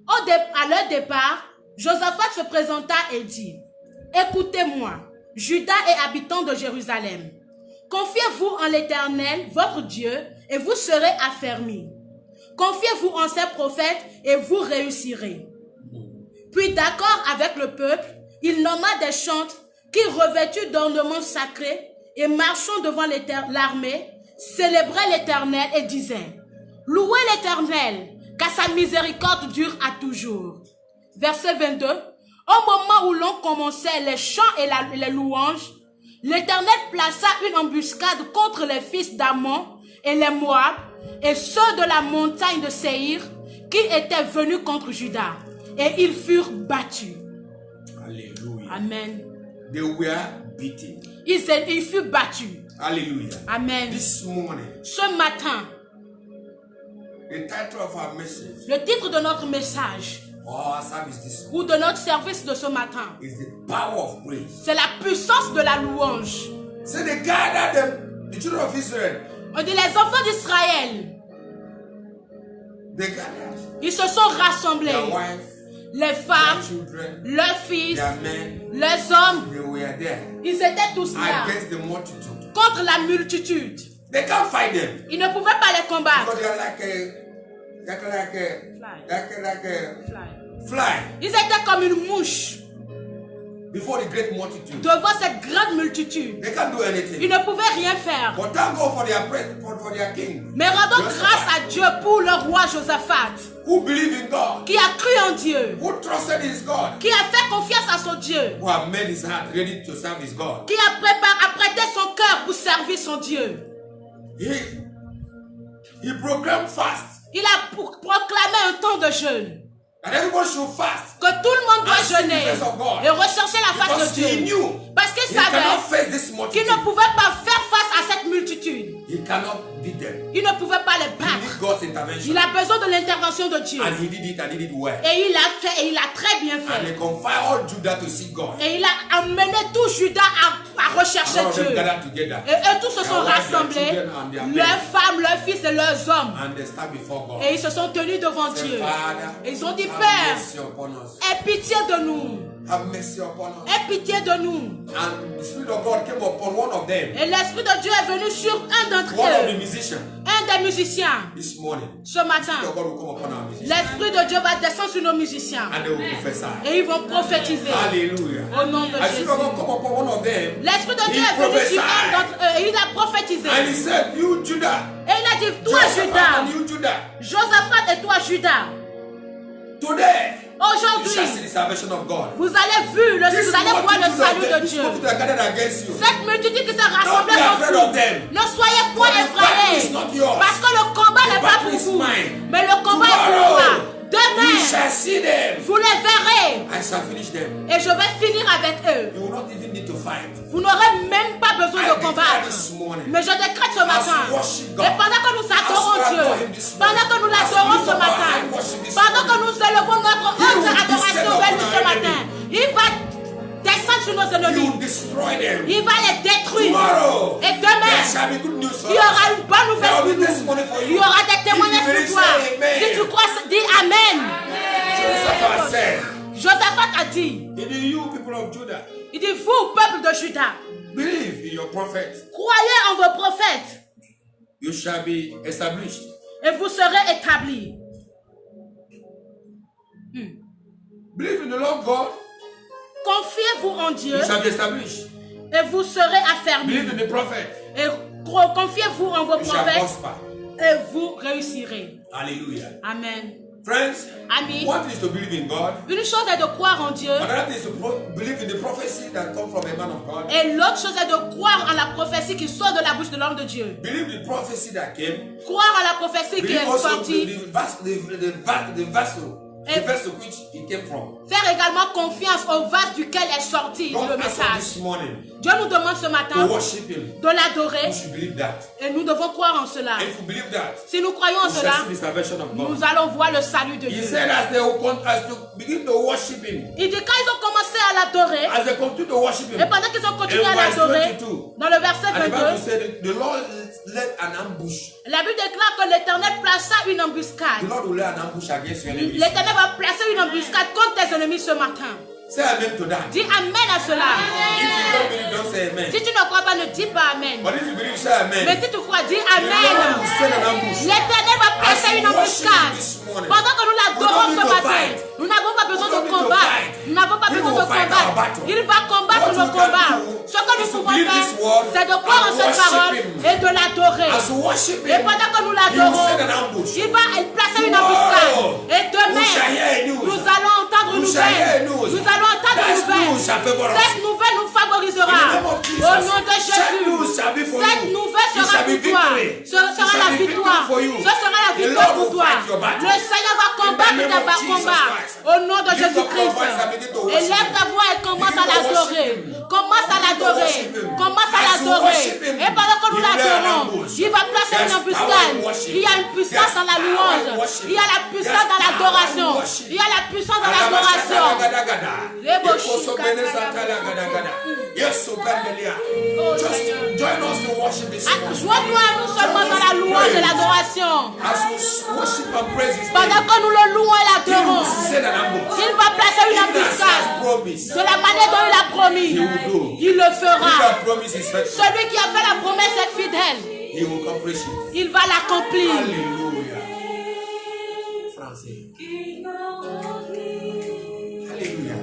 À leur départ, Josaphat se présenta et dit, « Écoutez-moi, Juda et habitants de Jérusalem. Confiez-vous en l'Éternel, votre Dieu, et vous serez affermis. Confiez-vous en ses prophètes, et vous réussirez. » Puis d'accord avec le peuple, il nomma des chantres qui, revêtus d'ornements sacrés et marchant devant l'armée, célébraient l'Éternel et disaient, « Louez l'Éternel, car sa miséricorde dure à toujours. » Verset 22. Au moment où l'on commençait les chants et les louanges, l'Éternel plaça une embuscade contre les fils d'Ammon et les Moab et ceux de la montagne de Séhir qui étaient venus contre Juda. Et ils furent battus. Alléluia. Amen. They were beaten. Ils furent battus. Hallelujah. Amen. This morning, Ce matin, the title of our message le titre de notre message or our service this ou de notre service de ce matin, is the power of praise. c'est la puissance de la louange. So they gathered the children of Israel. On dit les enfants d'Israël, They gathered ils se sont rassemblés. their wives, Les their femmes, children, leurs fils, their men. les hommes, They were there ils étaient tous là against the multitude. contre la multitude. They can't fight them Ils ne pouvaient pas les because combattre. they are like a fly Ils étaient comme une mouche before the great multitude. devant cette grande multitude. They can't do Ils anything. ne pouvaient rien faire. But thank God for their king, Mais rendons Josaphat, grâce à Dieu pour le roi Josaphat, who believed in God, qui a cru en Dieu, who trusted his God, qui a fait confiance à son Dieu, who have made his heart ready to serve his God. qui a prêté son cœur pour servir son Dieu. He proclaimed fast Il a proclamé un temps de jeûne, that everyone should fast que tout le monde doit and seek the jeûner face of God, et rechercher la face because de he Dieu. knew Parce qu'il he cannot savait face this qu'il multitude. ne pouvait pas faire face à cette multitude. He cannot beat them. Il ne pouvait pas les He battre. needs God's intervention. Il a besoin de l'intervention de Dieu. And he did it, and he did it well. Et il a fait, et il a très bien And he fait. confined all Judah to seek God. Et il a amené tout Judas à rechercher All of them Dieu. gathered together. Et eux tous se sont Their wives, their rassemblés, children, and their men. leurs femmes, leurs fils et leurs hommes. And they stand before God. Et ils se sont tenus devant Say, Dieu. Father, Et ils ont dit, have Père, mercy upon us. aie pitié de nous. Have mercy upon us. Aie pitié de nous. And the Spirit of God came upon one of them, Et l'Esprit de Dieu est venu sur un d'entre one of the eux, musicians, un des musiciens. this morning. Ce The matin, Spirit of God will come upon our musicians. l'Esprit de Dieu va descendre sur nos musiciens. And they will prophesy. Et ils vont prophétiser. Hallelujah. Au nom de And the Spirit of God Jésus. come upon one of them. L'Esprit de He Dieu est venu sur un prophesied. d'entre eux et il a prophétisé. And he said, you Judah, Et il a dit, toi Josaphat Judas, and you Judah, Josaphat et toi Judas, today you aujourd'hui, shall see the salvation of God. vous allez voir This le salut de this Dieu. multitude are gathered against you. Cette multitude qui s'est Don't rassemblée be afraid contre of them. vous, ne soyez point For the battle is effrayés. not yours. Parce que le combat The n'est pas battle pour is vous, mine. mais le combat est pour Tomorrow, moi. you Demain, shall see them. vous les verrez I shall finish them. et je vais finir avec eux. You will not even need to fight. Vous n'aurez même pas besoin I de declare combattre. this morning, Mais je décrète ce matin, as we worship God, et pendant que nous adorons as we adore Dieu, Him this morning, pendant que nous as we l'adorons lift ce up our matin, hand, worship this pendant que morning, nous élevons notre He will haute adoration descend vers nous upon ce our matin, il va descendre sur nos He will ennemis, destroy them. il va les détruire. Tomorrow, Et there demain, shall be good news for il y aura us. une bonne nouvelle There pour will be nous. testimony for Il y you. aura des témoignages If you pour toi. say amen. Si tu crois, dis Amen. Josaphat said, Josaphat a dit, it is you people of Judah, il dit, vous, peuple de Juda, believe in your prophet. croyez en vos prophètes You shall be established. et vous serez établis. Believe in the Lord God. Confiez-vous en Dieu You shall be established. et vous serez affermis. Believe in the prophet. Et confiez-vous en vos You shall prophètes prosper. et vous réussirez. Hallelujah. Amen. Friends, Amis, one thing is to believe in God. une chose est de croire en Dieu Another thing is to believe in the prophecy that comes from a man of God. et l'autre chose est de croire en la prophétie qui sort de la bouche de l'homme de Dieu. Believe the prophecy that came. Croire en la prophétie qui Believe est also sortie the vessel the verse of which it came from. Faire également confiance au vase duquel est sorti God le asked us message. this morning Dieu nous demande ce matin to worship Him. de l'adorer We should believe that. et nous devons croire en cela. If we believe that, Si nous croyons en we cela, shall see the salvation of nous God. allons voir le salut de He Dieu. said as they begin to worship Him, Il dit quand ils ont commencé à l'adorer, as they continue to worship et Him, pendant qu'ils ont continué in à verse l'adorer, 22, dans le verset and the Bible 22, said the Lord led an ambush. la Bible déclare que l'Éternel plaça une The embuscade. Lord will lay an ambush against your enemies. L'Éternel va placer une embuscade contre tes ennemis ce matin. Say amen to that. Dis Amen à cela. If you don't believe, don't say amen. Si tu ne crois pas, ne dis pas Amen. But if you believe, say amen. Mais si tu crois, dis The Lord Amen. will send an ambush. L'Éternel va placer une embuscade. Pendant que nous l'adorons ce matin, nous n'avons pas besoin de combat. Nous n'avons pas besoin de combattre. Il va combattre le combat. Ce que nous pouvons faire, c'est de croire en cette parole et de l'adorer. As we worship Et Him, pendant que nous He will send l'adorons, an ambush. il va placer une embuscade. Et We shall demain, hear news. nous allons entendre une We shall hear nouvelle. news. Nous allons entendre That une nouvelle. news shall favor us. Cette nouvelle nous favorisera. In the name of Jesus. Au nom de That news Jésus. shall be for Cette you. nouvelle It sera shall be pour toi. victory. Ce sera It shall la be victoire. victory for you. Ce sera la The victoire Lord pour will toi. fight your battle. Le Seigneur va combattre In the tes name of Jesus combats. Christ. Au nom de Lift up your Jésus-Christ. voice and begin to Et worship lève ta Him. voix et commence à Begin to l'adorer. worship Him. Commence à l'adorer. Begin to worship Him. Commence à As you l'adorer. worship Him, Et pendant que nous He will lay an l'adorons, ambush. il va placer There's une power in embuscade. worship. Il y a une puissance dans la There's louange. power in worship. Il y a la puissance dans There's l'adoration. power in worship. Il y a la puissance dans l'adoration. Just join us in worship this morning. Joins-nous à nous seulement dans la louange et l'adoration. As we worship and praise His Pendant name, que nous le louons et He will l'adorons, send an ambush. il va placer une Even as He embuscade. has promised, De la manière dont il a promis, He will do. il le He fera. that promise is faithful. Celui qui a fait la promesse est fidèle. He will accomplish it. Il va l'accomplir. Hallelujah. Français. Hallelujah.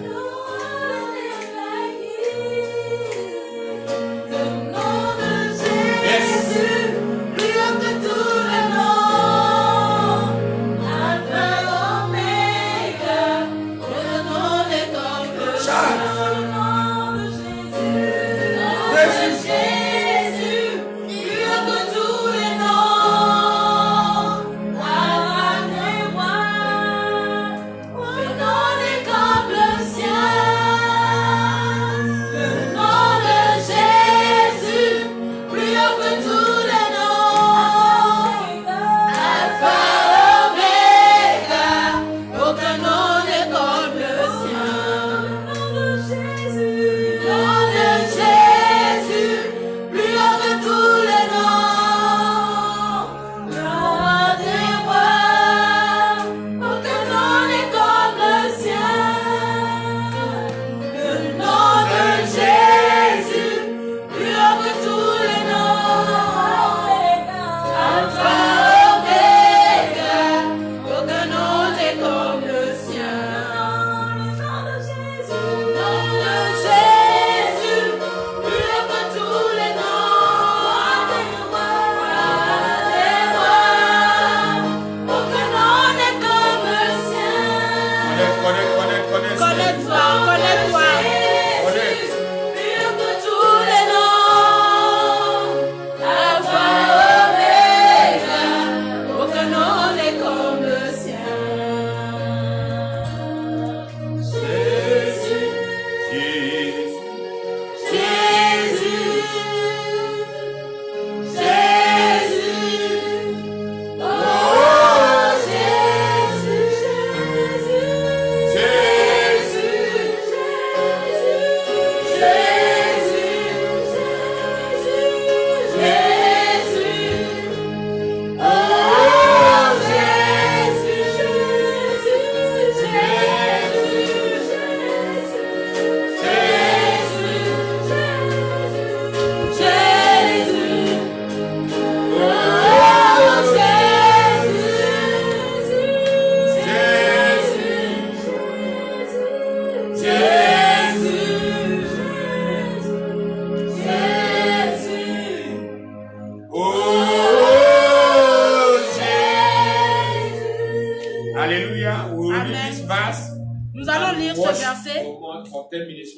Hallelujah. We will read this verse. Nous allons lire ce verset For 10 minutes.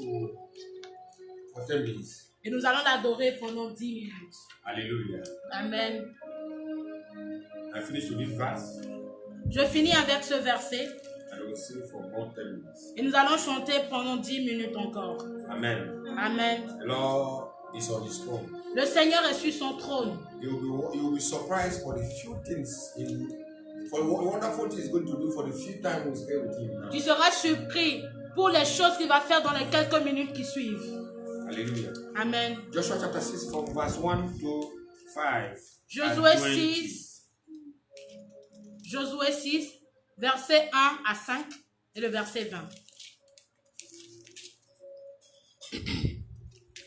For 10 minutes. et nous allons l'adorer pendant 10 minutes. Hallelujah. Amen. I finish with this verse. Je finis avec ce verset. And we will sing for more 10 minutes. Et nous allons chanter pendant 10 minutes encore. Amen. Amen. The Lord is on his throne. Le Seigneur est sur son trône. You will be surprised for the few things for the wonderful things he's going to do for the few times we spend with him now. Tu seras surpris pour les choses qu'il va faire dans les quelques minutes qui suivent. Hallelujah. Amen. Joshua chapter 6 from verse 1 to 5. Josué 6, verset 1 à 5 et le verset 20.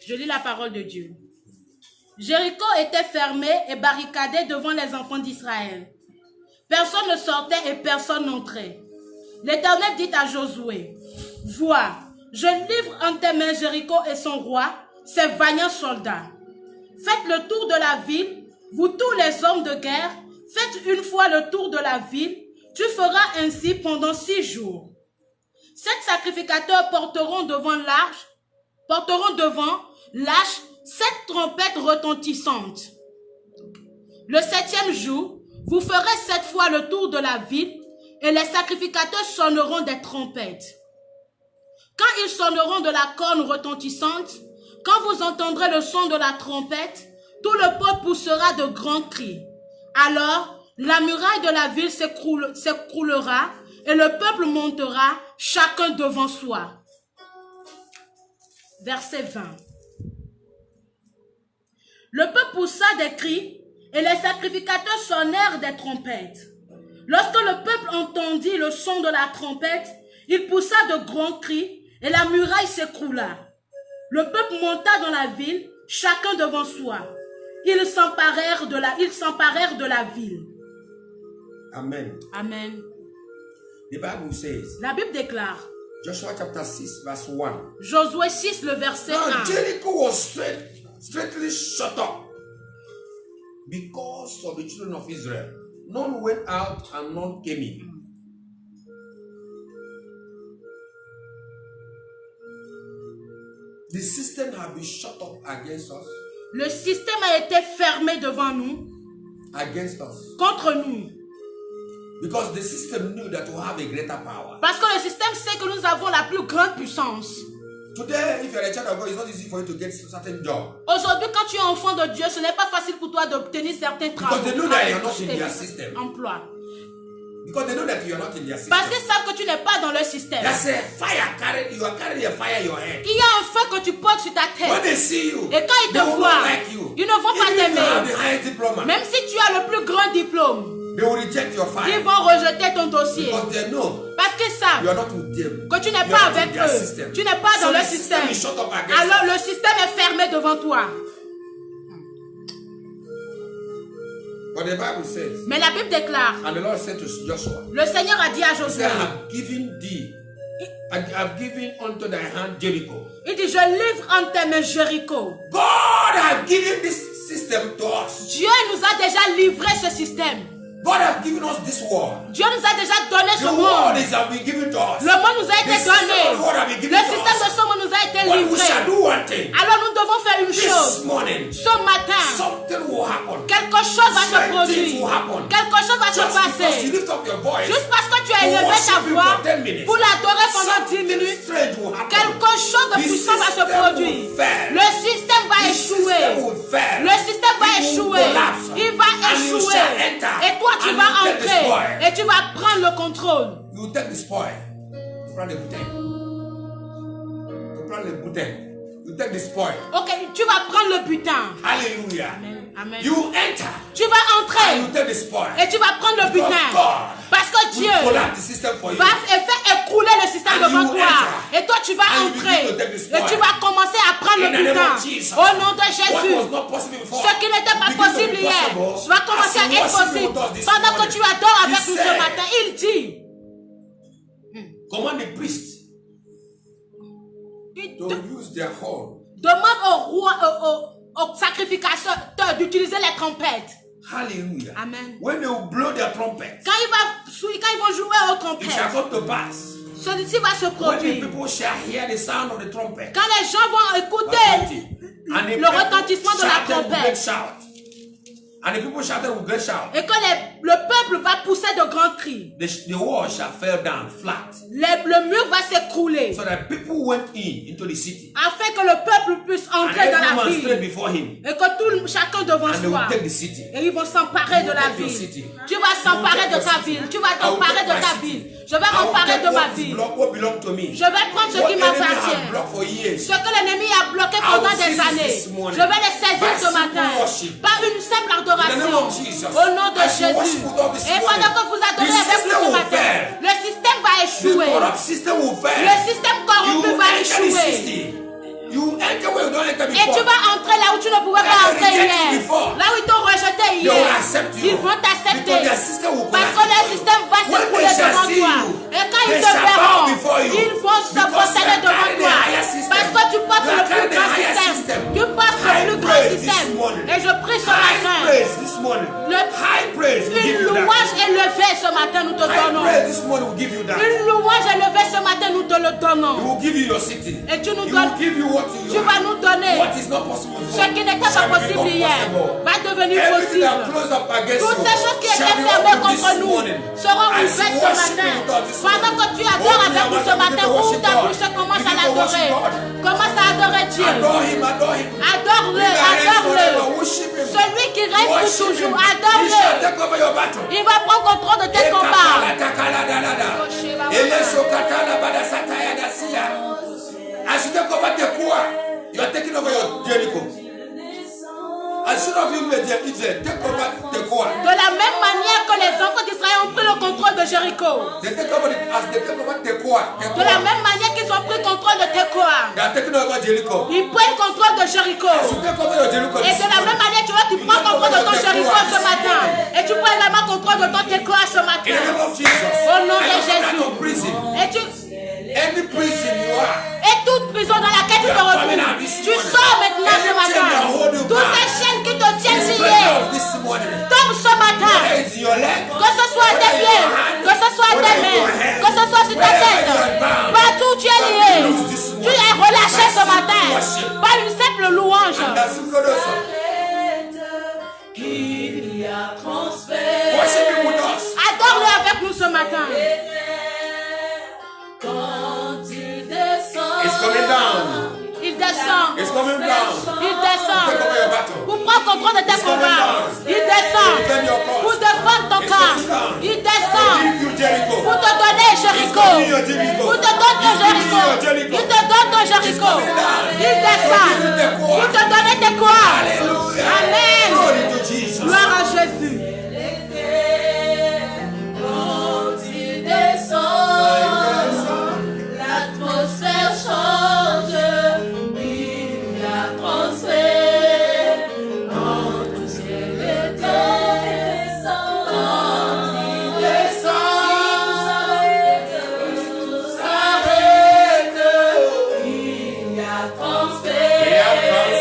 Je lis la parole de Dieu. Jéricho était fermé et barricadé devant les enfants d'Israël. Personne ne sortait et personne n'entrait. L'Éternel dit à Josué, « Vois, je livre entre tes mains Jéricho et son roi, ses vaillants soldats. Faites le tour de la ville, vous tous les hommes de guerre, faites une fois le tour de la ville, tu feras ainsi pendant 6 jours. 7 sacrificateurs porteront devant l'arche 7 trompettes retentissantes. Le 7e jour, vous ferez 7 fois le tour de la ville et les sacrificateurs sonneront des trompettes. Quand ils sonneront de la corne retentissante, quand vous entendrez le son de la trompette, tout le peuple poussera de grands cris. Alors, la muraille de la ville s'écroulera et le peuple montera, chacun devant soi. Verset 20. Le peuple poussa des cris et les sacrificateurs sonnèrent des trompettes. Lorsque le peuple entendit le son de la trompette, il poussa de grands cris et la muraille s'écroula. Le peuple monta dans la ville, chacun devant soi. Ils s'emparèrent de la ville. Amen. Amen. The Bible says, La Bible déclare, Joshua chapter 6 verse 1. Josué 6, le verset 1. Now Jericho was straightly shut up because of the children of Israel. None went out and none came in. The system had been shut up against us. Le système a été fermé devant nous, Against us. contre nous. Because the system knew that we have a greater power. Parce que le système sait que nous avons la plus grande puissance. Today, if you're a child of God, it's not easy for you to get a certain job. Aujourd'hui, quand tu es enfant de Dieu, ce n'est pas facile pour toi d'obtenir certains travaux. Because they know that you're not in their system. Emploi. Because they know that you're not in their system. Parce qu'ils savent que tu n'es pas dans leur système. There's a fire carried, you are carrying a fire in your head. Il y a un feu que tu portes sur ta When tête. they see you, Et quand ils they te will voient, not like you. ils ne vont pas Even if you have t'aimer. the highest diploma, Même si tu as le plus grand diplôme, they will reject your ils fire. vont rejeter ton dossier. Because they know Parce qu'ils you savent are not with them. que tu n'es You pas are not in avec their eux. system. Tu n'es pas So dans leur the system système. is shut up against Alors us. le système est fermé devant toi. But the Bible says, Mais la Bible déclare, and the Lord said to Joshua, le Seigneur a dit à He Josué, said, I have given unto thy hand Jericho. il dit, je livre entre tes mains Jéricho. God has given this system to us. Dieu nous a déjà livré ce système. God has given us this world. Dieu nous a déjà donné ce The monde. world is have been given to us. Le monde nous a été The system donné. of the world has been Le given to système de us. ce monde nous a été But we livré. shall do one thing. Alors nous devons faire une This chose. morning, Ce matin, something will happen. quelque chose va se Strange things will produire. happen. Quelque chose va se Just because you passer. lift up your voice, Juste parce que tu as to élevé ta worship him voix for 10 minutes, pour l'adorer pendant 10 something minutes, strange will happen. quelque chose de The puissant va se system produire. will fail. Le système va The échouer. system will fail. Le système va It will échouer. collapse. Il va And you échouer. shall enter. Et toi, tu And vas you take the entrer. spoil. Et tu vas prendre le contrôle. You take the spoil. You prend le butin. You prend le butin. You take the spoil. Ok, tu vas prendre le butin. Hallelujah. Amen. Amen. You enter. Tu vas And entrer. you take the spoil. Et tu vas prendre le Because butin. God Parce que Dieu will collapse the system for you. va faire écrouler le système And devant you toi. enter. Et toi, tu vas And you entrer. begin to take the spoil. Et tu vas commencer à prendre In le the name butin. of Jesus. Au nom de What Jésus. was not possible before, Ce qui n'était pas begin to be possible hier possible va commencer as à you être worship possible. with us this Pendant que morning. tu adores avec He nous ce said, matin, il dit, command the priest to use their horn. demande au roi, au sacrificateur d'utiliser les trompettes. Hallelujah. Amen. When they will blow their trumpet, Quand ils vont jouer aux it shall trompettes, come to pass. ceci va se When the produire. people shall hear the sound of the trumpet, Quand les gens vont écouter and the le retentissement de la shouted with great trompette, shout, And the people shouted with great shout. Et que le peuple va pousser de grands cris. The wall shall fall down flat. Le mur va s'écrouler. So that people went into the city. Afin que le peuple puisse entrer dans la ville. Stood before him. Et que chacun devant And they soi. will take the city. Et ils vont s'emparer de la ville. Tu vas s'emparer de ta ville. Tu vas t'emparer de ta ville. Je vais m'emparer de ma ville. Je vais prendre ce qui m'appartient. Ce que l'ennemi a bloqué pendant des années. Je vais les saisir ce matin. Par une simple adoration. Au nom de Jésus. Et pendant que vous adorez avec nous ce matin, le système va échouer. Le système corrompu va échouer. Et tu vas entrer là où tu ne pouvais pas entrer hier. Là où ils t'ont rejeté hier. Ils vont t'accepter. Parce que le système va s'écrouler devant toi. Et quand ils te verront, ils vont se prosterner devant toi. Parce que tu portes le plus grand système. Tu portes le plus grand système. Et je prie ce matin. Une louange élevée ce matin, nous te donnons. Une louange élevée ce matin, nous te le donnons. Et tu nous donnes. Tu vas nous donner ce qui n'était pas possible hier, va devenir possible. Toutes ces choses qui étaient fermées contre nous seront ouvertes ce matin. Pendant que tu adores avec nous ce matin, ouvre ta bouche et commence à l'adorer. Commence à adorer Dieu. Adore-le, adore-le. Celui qui règne pour toujours, adore-le. Il va prendre contrôle de tes combats. As you take over Tekoa, you are taking over your Jericho. As soon as you take over Tekoa. De la même manière que les enfants d'Israël ont pris le contrôle de Jéricho. They take over Tekoa. De la même manière qu'ils ont pris le contrôle de Tekoa. They are taking over Jericho. Ils prennent le contrôle de Jéricho. Et de la même manière, tu vois, tu prends le contrôle de ton Jéricho ce matin. Et tu prends également le contrôle de ton Tekoa ce matin. Au nom de Jésus. Et tu... Any prison you are. Et toute prison dans laquelle tu te retrouves, tu sors maintenant ce matin. Toutes ces chaînes qui te tiennent liées, tombe ce matin. Que ce soit tes pieds, que ce soit tes mains, que ce soit sur ta tête, partout tu es lié. Tu es relâché ce matin par une simple louange. Adore-le avec nous ce matin. It's coming down. Il descend. It's coming down. Il descend. Take over your battle. Pour prendre contrôle de tes combats. Il descend. Pour défendre ton camp. Il descend. Pour te donner Jéricho. Pour te donner Jéricho. Il te donne ton Jéricho. Il descend. Pour te donner tes quoi. Amen. Gloire à Jésus. L'atmosphère change, il y a transfert entre ciel et terre. Quand il descend, tout s'arrête, il y a transfert.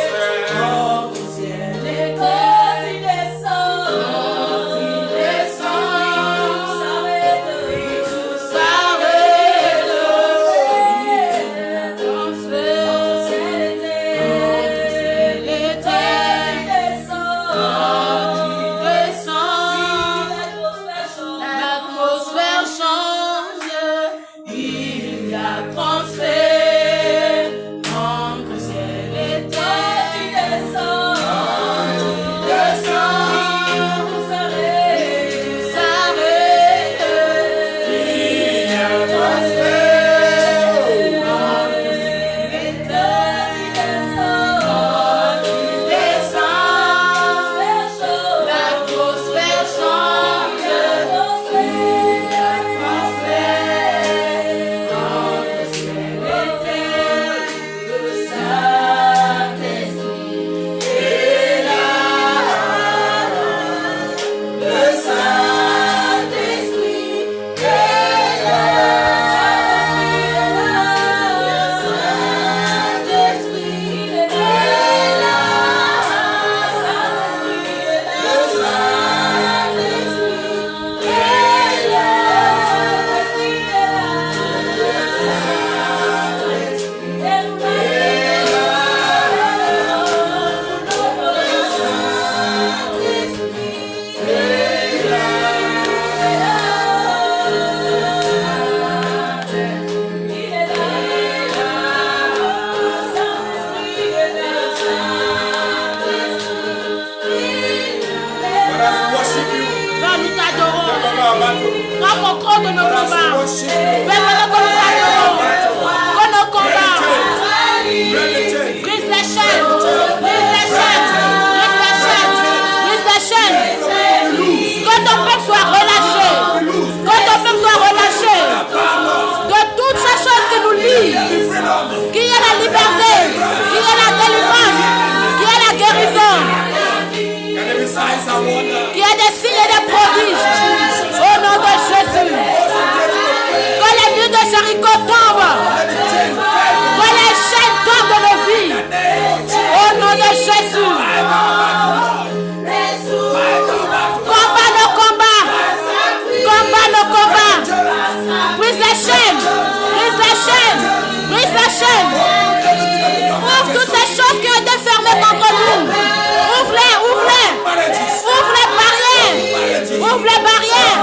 Prends contrôle de nos combats. Fais pendant que nous adorons. Que nos combats. Brise les chaînes. Brise les chaînes. Brise les chaînes. Brise les chaînes. Que ton peuple soit relâché. Que ton peuple soit relâché. De toutes ces choses qui nous lient. Qui est la liberté. Qui est la délivrance. Qui est la guérison. Qui est des signes et des prodiges. Au nom de Jésus. Que les murs de Jéricho tombent. Que les chaînes tombent de nos vies. Au nom de Jésus. Combat nos combats. Combat nos combats. Brise les chaînes. Brise les chaînes. Brise les chaînes. Ouvre toutes ces choses qui ont été fermées contre nous. Ouvre-les, ouvre-les. Ouvre les barrières. Ouvre les barrières.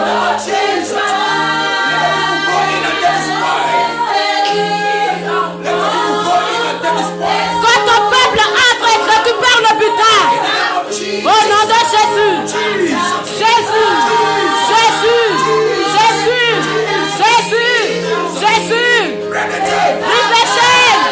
Que ton peuple entre et récupère le butin. Au nom de Jésus. Jésus. Jésus. Jésus. Jésus. Jésus. Brise les chaînes.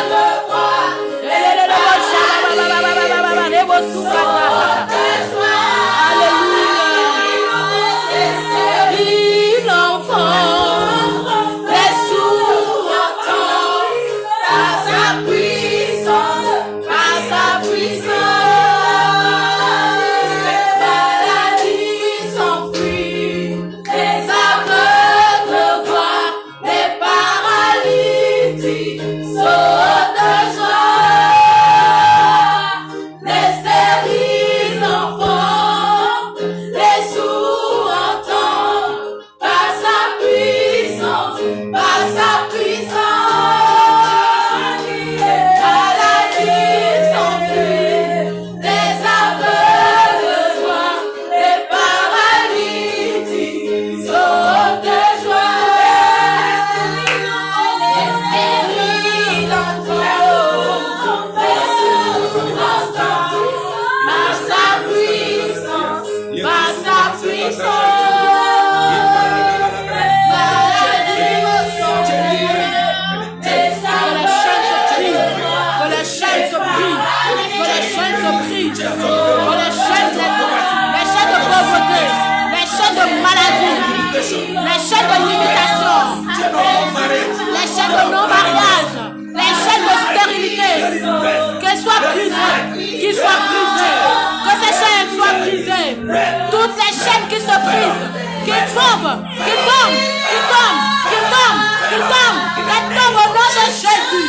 Toutes les chaînes qui se brisent, qui tombent, qui tombent, qui tombent, qui tombent, qui tombent, qui tombent au nom de Jésus.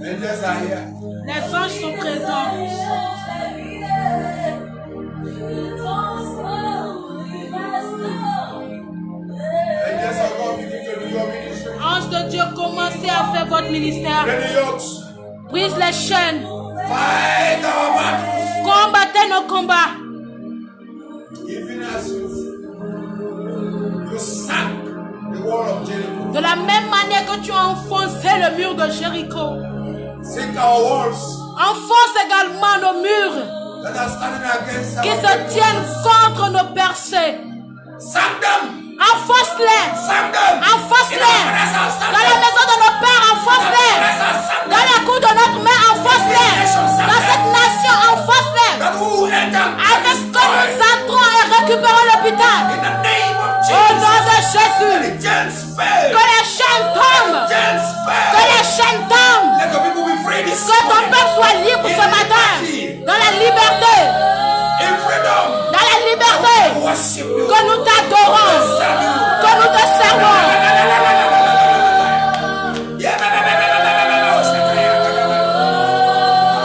Angels are here. Les anges sont présents. Angels of God begin to do your ministry. Ange de Dieu, commencez à faire votre ministère. Break the yokes. Brise les chaînes. Fight our battles. Combattez nos combats. Even as you sank the wall of Jericho. De la même manière que tu as enfoncé le mur de Jéricho, Sink our walls enfonce également nos murs that are standing against qui our se tiennent contre nos percées. Sank them. Enfonce-les. Sank them. Enfonce-les. Dans la maison de nos pères, enfonce-les. Dans la cour de notre mère, enfonce-les. Dans cette nation, enfonce-les. That who enter Avec ce que nous entrons et récupérons l'hôpital. in the name of Au nom de Jesus. Jésus. The chains fail. Que les chaînes tombent. Chains Que fail. les chaînes tombent. Let the people be free this Que ton morning. peuple soit libre ce matin. Dans la liberté. In freedom. Dans la liberté. Worship you. Que nous t'adorons. Que nous te servons.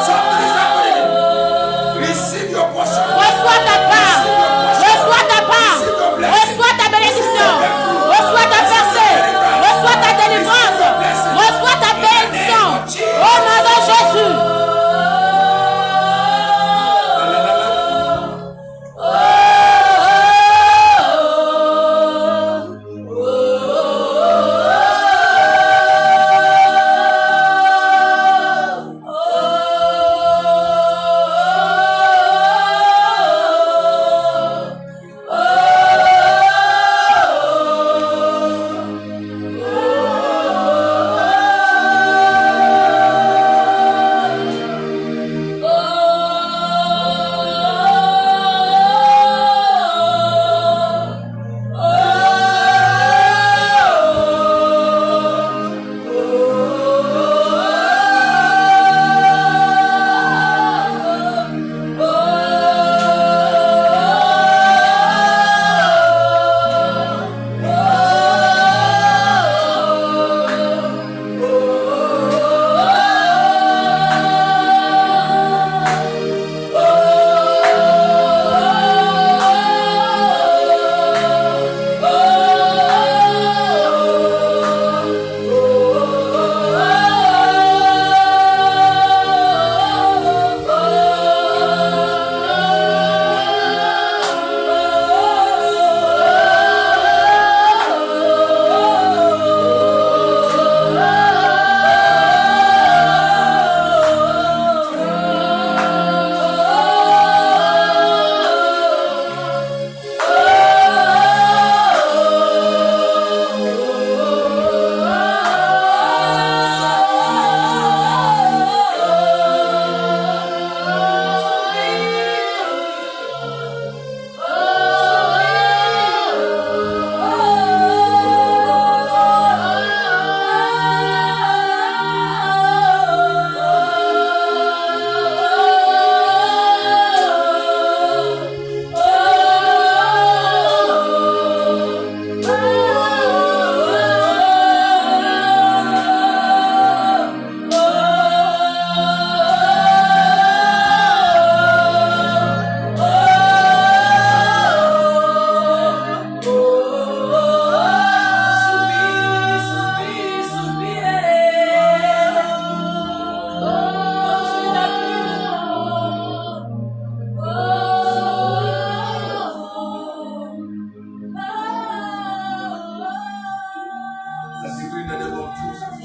Something is happening. Receive your portion. Reçois ta part. Reçois ta part. Reçois ta bénédiction. Reçois ta percée. Reçois ta délivrance. Reçois ta bénédiction. Au nom de Jésus.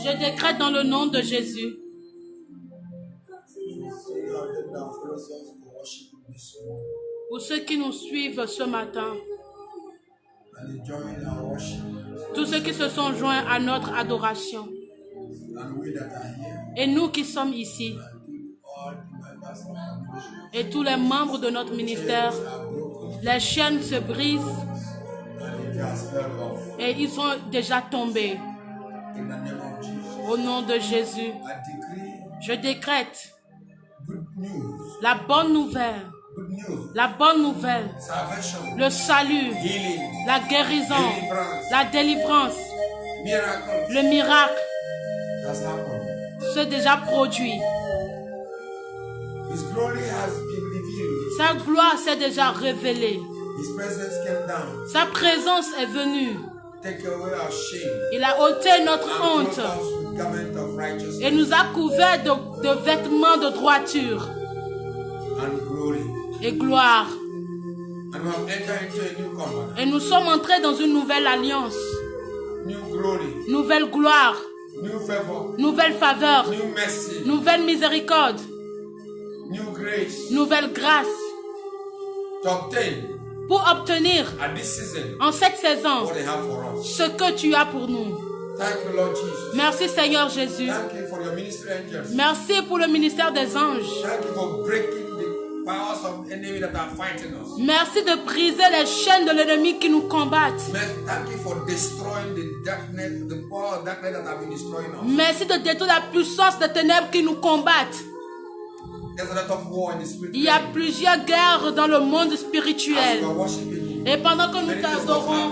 Je décrète dans le nom de Jésus. Pour ceux qui nous suivent ce matin, tous ceux qui se sont joints à notre adoration, et nous qui sommes ici, et tous les membres de notre ministère, les chaînes se brisent et ils sont déjà tombés. Au nom de Jésus, je décrète la bonne nouvelle good news, la bonne nouvelle, salvation, le salut, healing, la guérison, deliverance, la délivrance, miracles le miracle, has happened. c'est déjà produit. His glory has been revealed. Sa gloire s'est déjà révélée. His presence came down. Sa présence est venue. Take away our shame. Il a ôté notre And honte clothe us with garment of righteousness et nous a couverts de vêtements de droiture and glory. et gloire. And we have entered into a new covenant. Et nous sommes entrés dans une nouvelle alliance, New glory, nouvelle gloire, new favor, nouvelle faveur, new mercy, nouvelle miséricorde, new grace nouvelle grâce to obtain pour obtenir at this season en cette saison what they have for us. ce que tu as pour nous. Thank you, Lord Jesus. Merci Seigneur Jésus. Thank you for your ministry angels. Merci pour le ministère des anges. Thank you for breaking the powers of the enemy that are fighting us. Merci de briser les chaînes de l'ennemi qui nous combattent. Thank you for destroying the darkness, the power of darkness that have been destroying us. Merci de détruire la puissance des ténèbres qui nous combattent. There's a lot of war in the spirit. Il y a plusieurs guerres dans le monde As spirituel. we are worshiping you, Et pendant que nous t'adorons,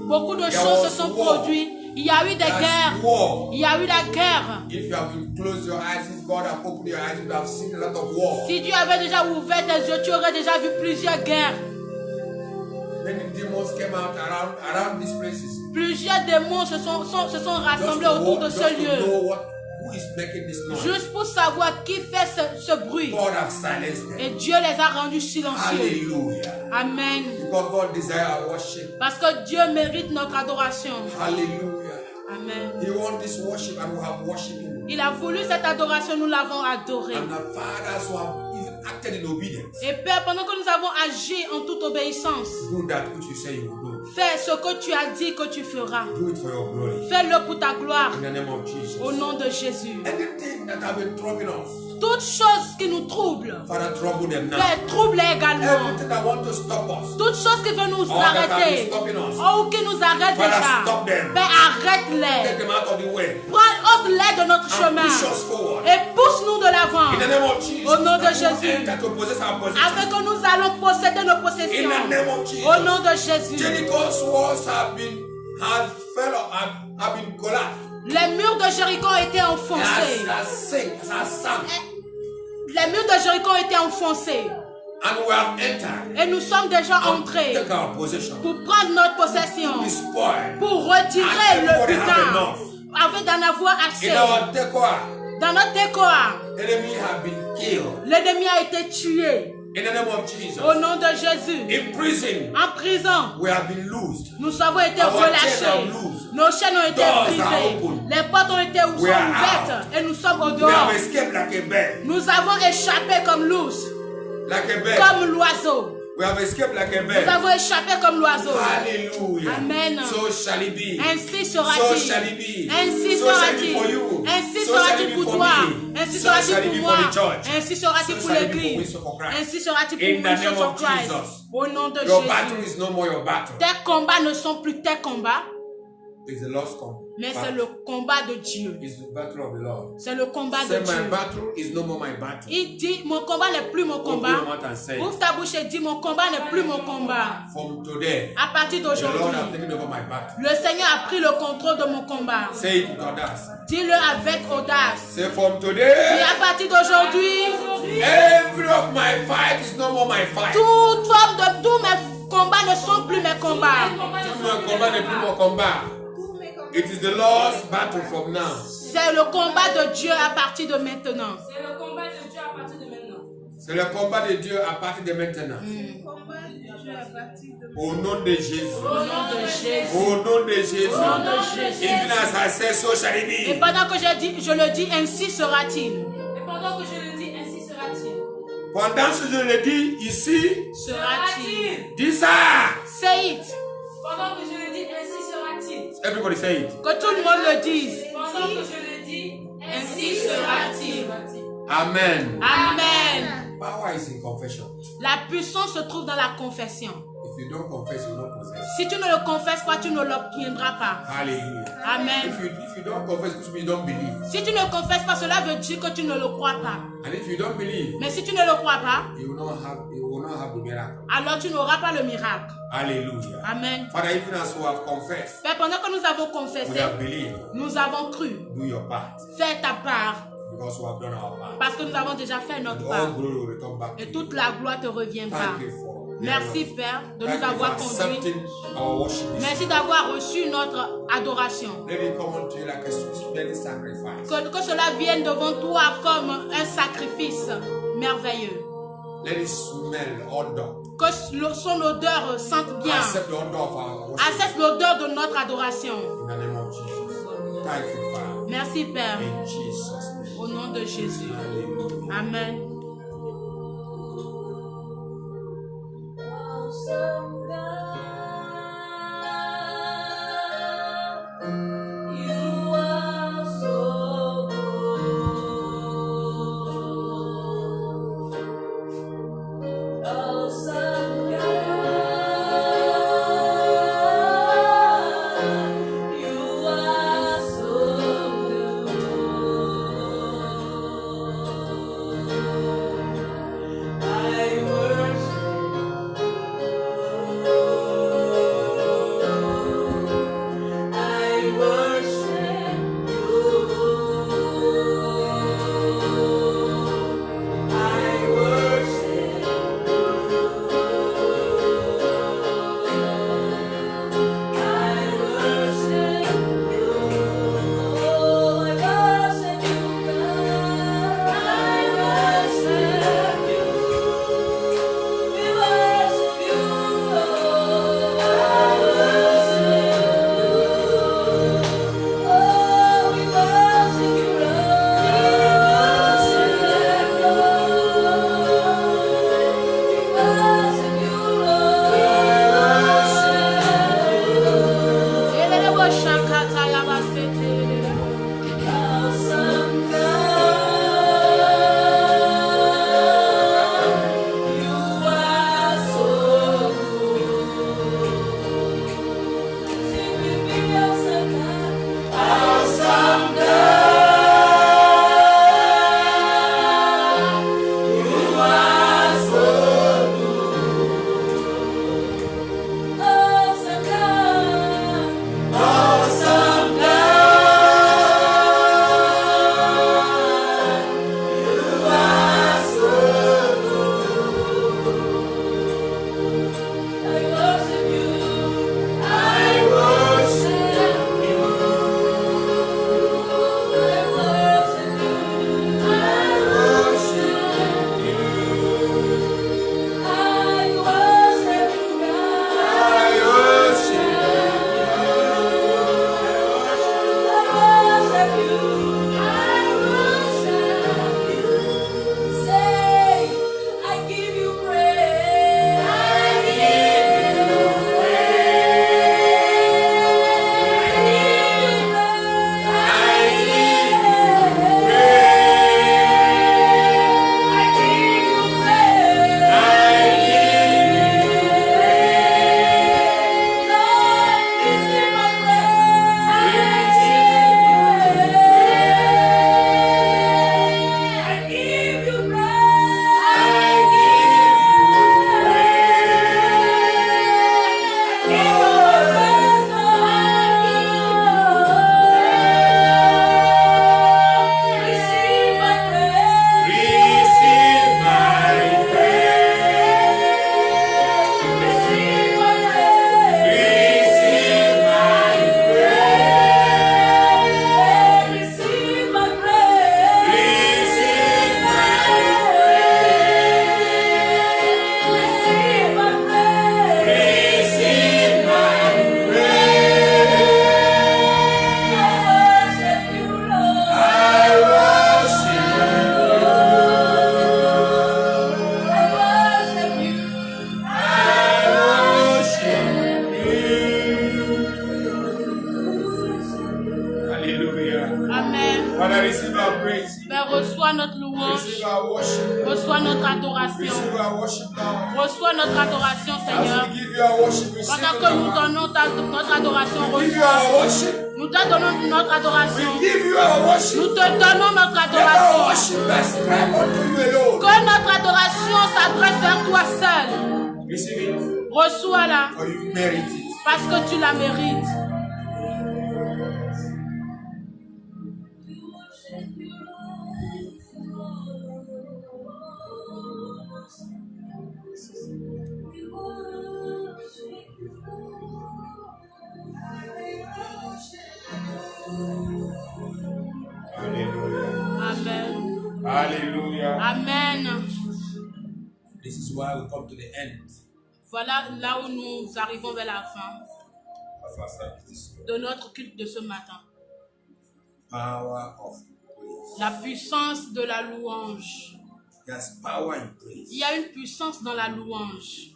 beaucoup de choses se sont produites. Il y a eu des guerres. war. Il y a eu la guerre. If you have been closed your eyes, if God have opened your eyes, you have seen a lot of war. Si Dieu avait déjà ouvert tes yeux, tu aurais déjà vu plusieurs guerres. Many demons came out around these places. Plusieurs démons se sont rassemblés autour de ce lieu. Who is making this noise? Juste pour savoir qui fait ce bruit. God have silenced them. Et Dieu les a rendus silencieux. Hallelujah. Amen. Because God desires our worship. Parce que Dieu mérite notre adoration. Hallelujah. Amen. He wants this worship and we have worshiped him. Il a voulu cette adoration, nous l'avons adoré. And the fathers who have even acted in obedience, Et Père, pendant que nous avons agi en toute obéissance, do that which you say you will do. fais ce que tu as dit que tu feras. Do it for your glory. Fais-le pour ta gloire. In the name of Jesus. Au nom de Jésus. Anything that have been troubling us, Toutes choses qui nous troublent, Father, trouble them now. Père, trouble-les également. Everything that want to stop us, Toutes choses qui veulent nous all that have been arrêter, stopping us, ou qui nous arrêtent Father, déjà, stop them. Père, take arrête-les. them out of the way. Ôte-les de notre And chemin push us forward. et pousse-nous de l'avant. In the name of Jesus. Au nom de that we will Jésus. enter to possess our possession. Afin que nous allons posséder nos In possessions. the name of Jesus. Au nom de Jésus. Jericho's walls have been collapsed. Les murs de Jéricho ont été enfoncés. Les murs de Jéricho ont été enfoncés. And we have entered Et nous sommes déjà and entrés take our possession. pour prendre notre possession, Be spoiled. pour retirer And le everybody have butin, enough. afin d'en avoir assez. In our Tekoa, Dans notre Tekoa, enemy have been killed. l'ennemi a été tué. In the name of Jesus. Au nom de Jésus. In prison, En prison, we have been loosed. nous avons été Our chains relâchés. are loose. Nos chaînes ont été Doors are brisées. open. Les portes ont été We are ouvertes. Et nous sommes au We have dehors. escaped like a bird. Nous avons échappé comme l'ours, Like a bird. comme l'oiseau. We have escaped like a Nous bird. avons échappé comme l'oiseau. Hallelujah. Amen. So shall it be. Ainsi So sera-t-il. shall it be. Ainsi So shall it sera-t-il. be for you. Ainsi So shall it sera-t-il be pour for toi. me. Ainsi So shall sera-t-il it be pour for moi. the church. Ainsi sera-t-il So pour shall it be for l'église. Wisdom for Christ. Ainsi sera-t-il In pour the name Wisdom for of Christ. Jesus. Au nom de Your battle Jésus. is no more your battle. Tes combats ne sont plus tes combats, It's the Lord's combat. mais c'est le combat de Dieu. It's the battle of the Lord. C'est le combat Say de my Dieu. battle is no more my battle. Il dit, mon combat n'est plus mon Open combat. your mouth and say, Ouvre ta bouche et dis, mon combat n'est plus mon combat. from today, À partir the Lord d'aujourd'hui, has taken over my battle. le Seigneur a pris le contrôle de mon combat. Say it with audace. Dis-le avec audace. Say from Et today, à partir d'aujourd'hui, every of my fight is no more my fight. toute forme de tous mes combats ne sont plus mes combats. Tout mon combat n'est plus mon combat. It is the Lord's battle from now. C'est le combat de Dieu à partir de maintenant. C'est le combat de Dieu à partir de maintenant. C'est le combat de Dieu à partir de maintenant. Au nom de Jésus. Au nom de Jésus. Au nom de Jésus. Au nom de Jésus. Even as I say, so shall it Et be. pendant que je le dis, ainsi sera-t-il. Et pendant que je le dis, ainsi sera-t-il. Pendant que je le dis ici, Sera-t-il. dis ça. Say it. Pendant que je le dis, ainsi sera-t-il. Everybody say it. Que tout le monde le dise. Pendant que je le dis, Ainsi sera-t-il. Amen. Amen. Power is in confession. La puissance se trouve dans la confession. If you don't confess, you will not possess. Si tu ne le confesses pas, tu ne l'obtiendras pas. Hallelujah. Amen. If you don't confess, it means you don't believe. Si tu ne confesses pas, cela veut dire que tu ne le crois pas. And if you don't believe, Mais si tu ne le crois pas, you will not have the miracle. alors tu n'auras pas le miracle. Hallelujah. Amen. Father, even as we have confessed, Père, pendant que nous avons we confessé, have believed. nous avons cru. Do your part. Fais ta part, Because we have done our part. parce que nous avons déjà fait And notre all part. glory will return back to Et you. toute la gloire te reviendra. Thank you for Merci Père de Thank nous you avoir for conduits. accepting our worship. Merci d'avoir reçu notre adoration. Let it come unto you like a sweet sacrifice. Que cela vienne devant toi comme un sacrifice merveilleux. Let it smell odor. Que son odeur sente bien. Accept the odor of our worship. Accepte l'odeur de notre adoration. In the name of Jesus. Thank you, Father. Merci Père. In Jesus' name. Au nom de Jésus. Hallelujah. Amen. Awesome God, you are so good. Awesome God, you are so good. I worship. Père, reçois notre louange, Receive our worship. reçois notre adoration, Receive our worship now. reçois notre adoration, Seigneur. As we give you our worship, receive Pendant it que nous now. donnons notre adoration, We give you reçois. our worship. Nous te donnons notre adoration. We give you our worship. Nous te donnons notre Let our adoration. worship be ascribed unto you alone. Que notre adoration s'adresse vers toi seul. Receive it, Reçois-la for you merit it. parce que tu la mérites. Hallelujah. Amen. Hallelujah. Amen. This is why we come to the end Voilà là où nous arrivons vers la fin of our service this morning. de notre culte de ce matin. Power of praise. La puissance de la louange. There's power in praise. Il y a une puissance dans la louange.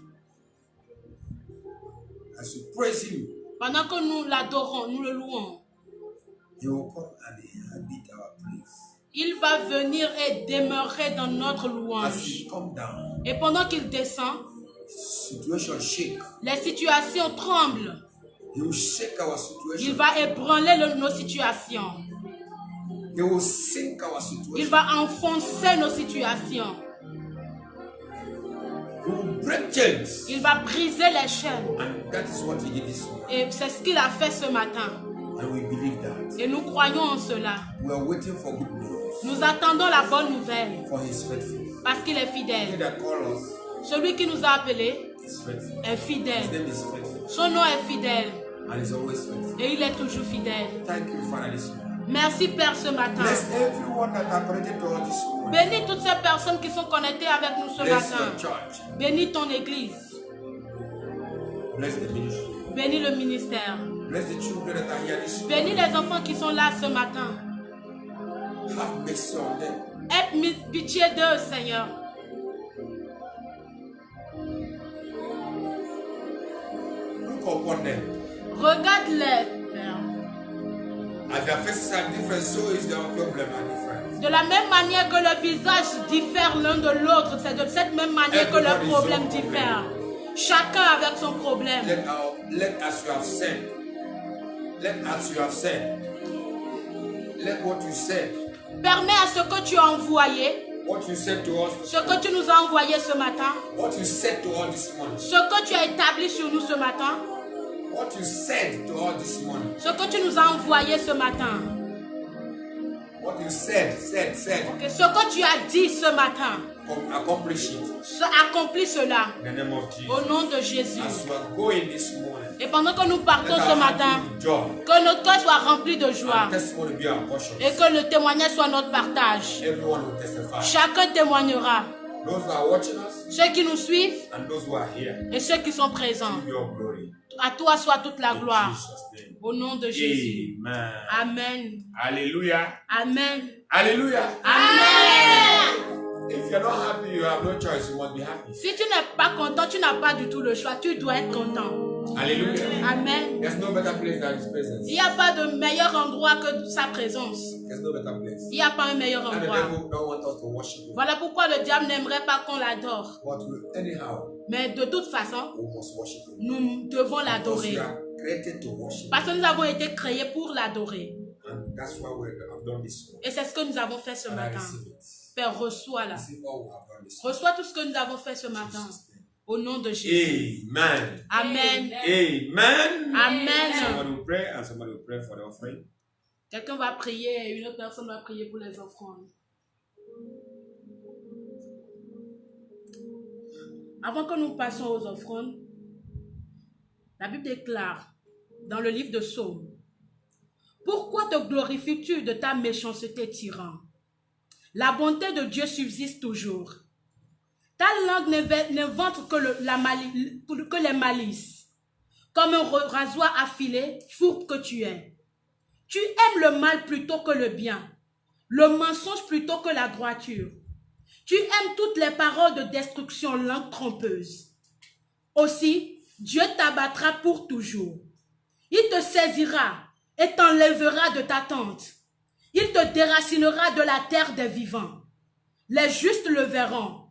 As you praise Him, Pendant que nous l'adorons, nous le louons, He will come and inhabit our praise. il va venir et demeurer dans notre As louange. He come down, Et pendant qu'il descend, situation shake. les situations tremblent. He will shake our Il situation. va ébranler nos situations. He will sink our Il situation. va enfoncer nos situations. He will break chains. Il va briser les chaînes. And that is what He did this morning. Et c'est ce qu'il a fait ce matin. And we believe that. Et nous croyons en cela. We are waiting for good news. Nous attendons la bonne nouvelle For His faithful. parce qu'il est He fidèle. that called us Celui qui nous a appelés is faithful. est His fidèle. name is faithful. Son nom est fidèle And He's always faithful. et il est toujours fidèle. Thank you, Father, this morning. Merci Père ce matin. Bless everyone that are connected to us this morning. Bénis toutes ces personnes qui sont connectées avec nous ce Bless matin. your church. Bénis ton église. Bless the ministry. Bénis le ministère. Bless the children that are here this morning. Bénis les enfants qui sont là ce matin. Have mercy on them. Aie pitié d'eux, Seigneur. Look upon them. Regarde-les, Père. As their faces are different, so is their problem are different. De la même manière que le visage diffère l'un de l'autre, c'est de cette même manière que leurs problèmes diffèrent. Chacun avec son problème. Let as you have said. Let as you have said. Let what you said. Permets à ce que tu as envoyé, What you said to us. ce que tu nous as envoyé ce matin, What you said to us this morning. ce que tu as établi sur nous ce matin, What you said to us this morning. ce que tu nous as envoyé ce matin, What you said. que ce que tu as dit ce matin, Accomplish it. accomplis cela In the name of Jesus. au nom de Jésus. As you are going this morning. Et pendant que nous partons Let ce our matin, heart be with joy. que notre cœur soit rempli de joie And testimony be our portion. et que le témoignage soit notre partage. Everyone will testify. Chacun témoignera. Those who are watching us Ceux qui nous suivent and those who are here. et ceux qui sont présents. Give your glory. À toi soit toute la In gloire. Jesus' name. Au nom de Jésus. Amen. Amen. Hallelujah. Amen. Hallelujah. Amen. If you're not happy, you have no choice. You must be happy. Si tu n'es pas content, tu n'as pas du tout le choix. Tu dois être content. Hallelujah. Amen. There's no better place than His presence. Il n'y a pas de meilleur endroit que sa présence. There's no better place. Il n'y a pas un meilleur And the endroit. devil don't want us to worship Him. Voilà pourquoi le diable n'aimerait pas qu'on l'adore. But anyhow, Mais de toute façon, we must worship Him. nous devons Because l'adorer. we are created to worship Him. Parce que nous avons été créés pour l'adorer. And that's why we have done this. Et c'est ce que nous avons fait ce And I matin. receive it. Père, reçois-la. Receive all we have done this. Reçois tout ce que nous avons fait ce matin. Jesus' name. Au nom de Jésus. Amen. Amen. Amen. Amen. Somebody will pray and somebody will pray for the offering. Quelqu'un va prier et une autre personne va prier pour les offrandes. Avant que nous passions aux offrandes, la Bible déclare dans le livre de Psaume: pourquoi te glorifies-tu de ta méchanceté, tyran? La bonté de Dieu subsiste toujours. Ta langue n'invente que les malices. Comme un rasoir affilé, fourbe que tu es. Tu aimes le mal plutôt que le bien, le mensonge plutôt que la droiture. Tu aimes toutes les paroles de destruction, langue trompeuse. Aussi, Dieu t'abattra pour toujours. Il te saisira et t'enlèvera de ta tente. Il te déracinera de la terre des vivants. Les justes le verront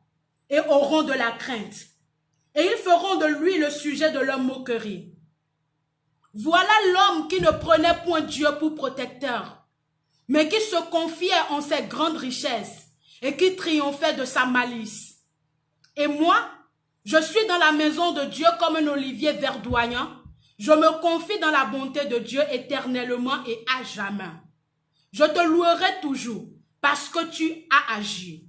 et auront de la crainte. Et ils feront de lui le sujet de leur moquerie. Voilà l'homme qui ne prenait point Dieu pour protecteur, mais qui se confiait en ses grandes richesses et qui triomphait de sa malice. Et moi, je suis dans la maison de Dieu comme un olivier verdoyant. Je me confie dans la bonté de Dieu éternellement et à jamais. Je te louerai toujours parce que tu as agi.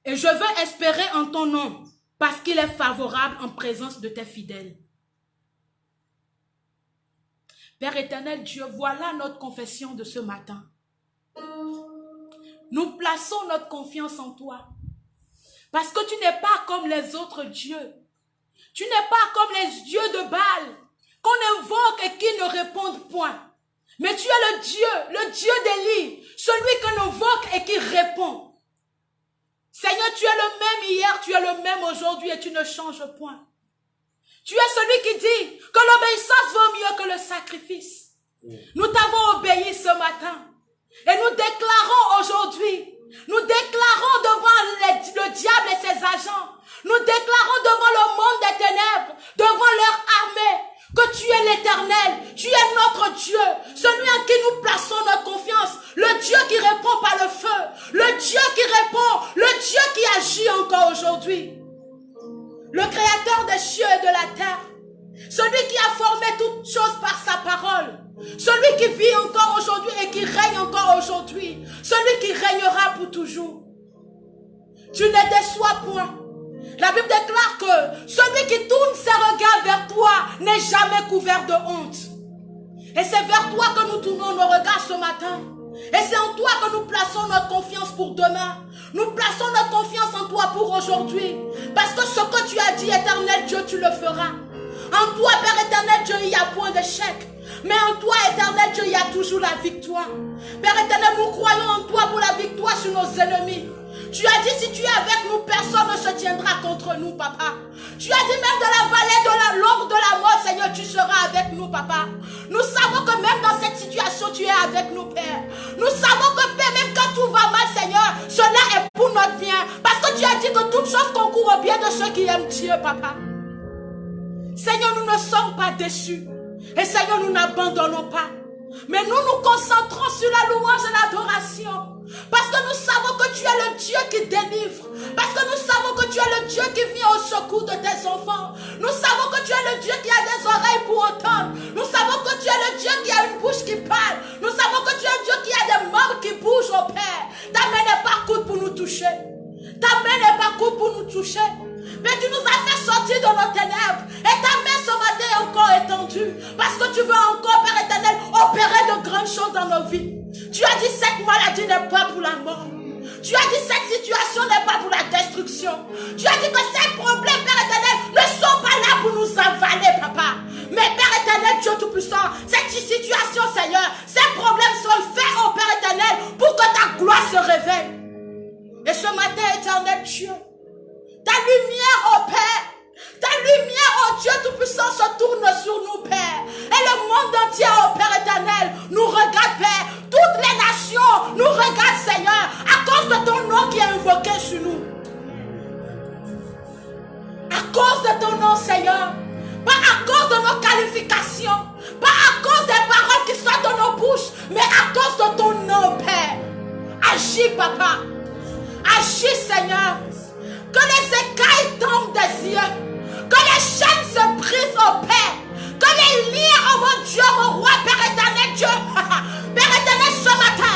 Et je veux espérer en ton nom parce qu'il est favorable en présence de tes fidèles. Père éternel Dieu, voilà notre confession de ce matin. Nous plaçons notre confiance en toi. Parce que tu n'es pas comme les autres dieux. Tu n'es pas comme les dieux de Baal, qu'on invoque et qui ne répondent point. Mais tu es le Dieu d'Élie, celui qu'on invoque et qui répond. Seigneur, tu es le même hier, tu es le même aujourd'hui et tu ne changes point. Tu es celui qui dit que l'obéissance vaut mieux que le sacrifice. Nous t'avons obéi ce matin. Et nous déclarons aujourd'hui, nous déclarons devant le diable et ses agents, nous déclarons devant le monde des ténèbres, devant leur armée, que tu es l'Éternel, tu es notre Dieu, celui en qui nous plaçons notre confiance, le Dieu qui répond par le feu, le Dieu qui répond, le Dieu qui agit encore aujourd'hui. Le créateur des cieux et de la terre, celui qui a formé toutes choses par sa parole, celui qui vit encore aujourd'hui et qui règne encore aujourd'hui, celui qui régnera pour toujours. Tu ne déçois point. La Bible déclare que celui qui tourne ses regards vers toi n'est jamais couvert de honte. Et c'est vers toi que nous tournons nos regards ce matin. Et c'est en toi que nous plaçons notre confiance pour demain. Nous plaçons notre confiance en toi pour aujourd'hui. Parce que ce que tu as dit, éternel Dieu, tu le feras. En toi, Père éternel Dieu, il n'y a point d'échec. Mais en toi, éternel Dieu, il y a toujours la victoire. Père éternel, nous croyons en toi pour la victoire sur nos ennemis. Tu as dit, si tu es avec nous, personne ne se tiendra contre nous, papa. Tu as dit, même dans la vallée de l'ombre de la mort, Seigneur, tu seras avec nous, papa. Nous savons que même dans cette situation, tu es avec nous, Père. Nous savons que, Père, même quand tout va mal, Seigneur, cela est pour notre bien. Parce que tu as dit que toutes choses concourent au bien de ceux qui aiment Dieu, papa. Seigneur, nous ne sommes pas déçus. Et Seigneur, nous n'abandonnons pas. Mais nous nous concentrons sur la louange et l'adoration. Parce que nous savons que tu es le Dieu qui délivre. Parce que nous savons que tu es le Dieu qui vient au secours de tes enfants. Nous savons que tu es le Dieu qui a des oreilles pour entendre. Nous savons que tu es le Dieu qui a une bouche qui parle. Nous savons que tu es le Dieu qui a des membres qui bougent au Père. Ta main n'est pas courte pour nous toucher. Ta main n'est pas courte pour nous toucher. Mais tu nous as fait sortir de nos ténèbres. Et ta main ce matin est encore étendue. Parce que tu veux encore, Père éternel, opérer de grandes choses dans nos vies. Tu as dit cette maladie n'est pas pour la mort. Tu as dit cette situation n'est pas pour la destruction. Tu as dit que ces problèmes, Père éternel, ne sont pas là pour nous avaler, papa. Mais Père éternel, Dieu Tout-Puissant, cette situation, Seigneur, ces problèmes sont faits, oh Père éternel, pour que ta gloire se révèle. Et ce matin, éternel Dieu, ta lumière, oh Père, ta lumière, oh Dieu Tout-Puissant, se tourne sur nous, Père. Et le monde entier, oh Père éternel, nous regarde, Père. Toutes les nations nous regardent, Seigneur, à cause de ton nom qui est invoqué sur nous. À cause de ton nom, Seigneur. Pas à cause de nos qualifications. Pas à cause des paroles qui sortent de nos bouches. Mais à cause de ton nom, Père. Agis, papa. Agis, Seigneur. Que les écailles tombent des yeux. Que les chaînes se brisent au Père. Que les liens, oh mon Dieu, mon roi, Père éternel, Dieu. Père éternel, ce matin,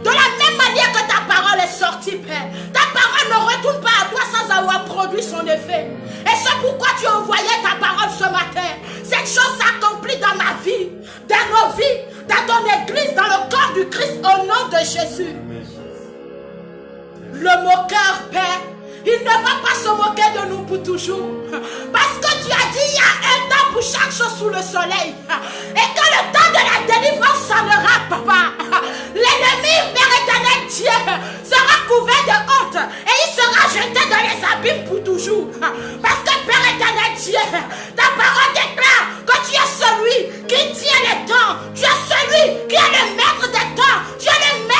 de la même manière que ta parole est sortie, Père, ta parole ne retourne pas à toi sans avoir produit son effet. Et c'est pourquoi tu as envoyé ta parole ce matin. Cette chose s'accomplit dans ma vie, dans nos vies, dans ton église, dans le corps du Christ, au nom de Jésus. Le moqueur, Père, il ne va pas se moquer de nous pour toujours. Parce que tu as dit, il y a un temps pour chaque chose sous le soleil. Et que le temps de la délivrance sonnera, papa. L'ennemi, Père éternel Dieu, sera couvert de honte. Et il sera jeté dans les abîmes pour toujours. Parce que, Père éternel Dieu, ta parole déclare que tu es celui qui tient les temps. Tu es celui qui est le maître des temps. Tu es le maître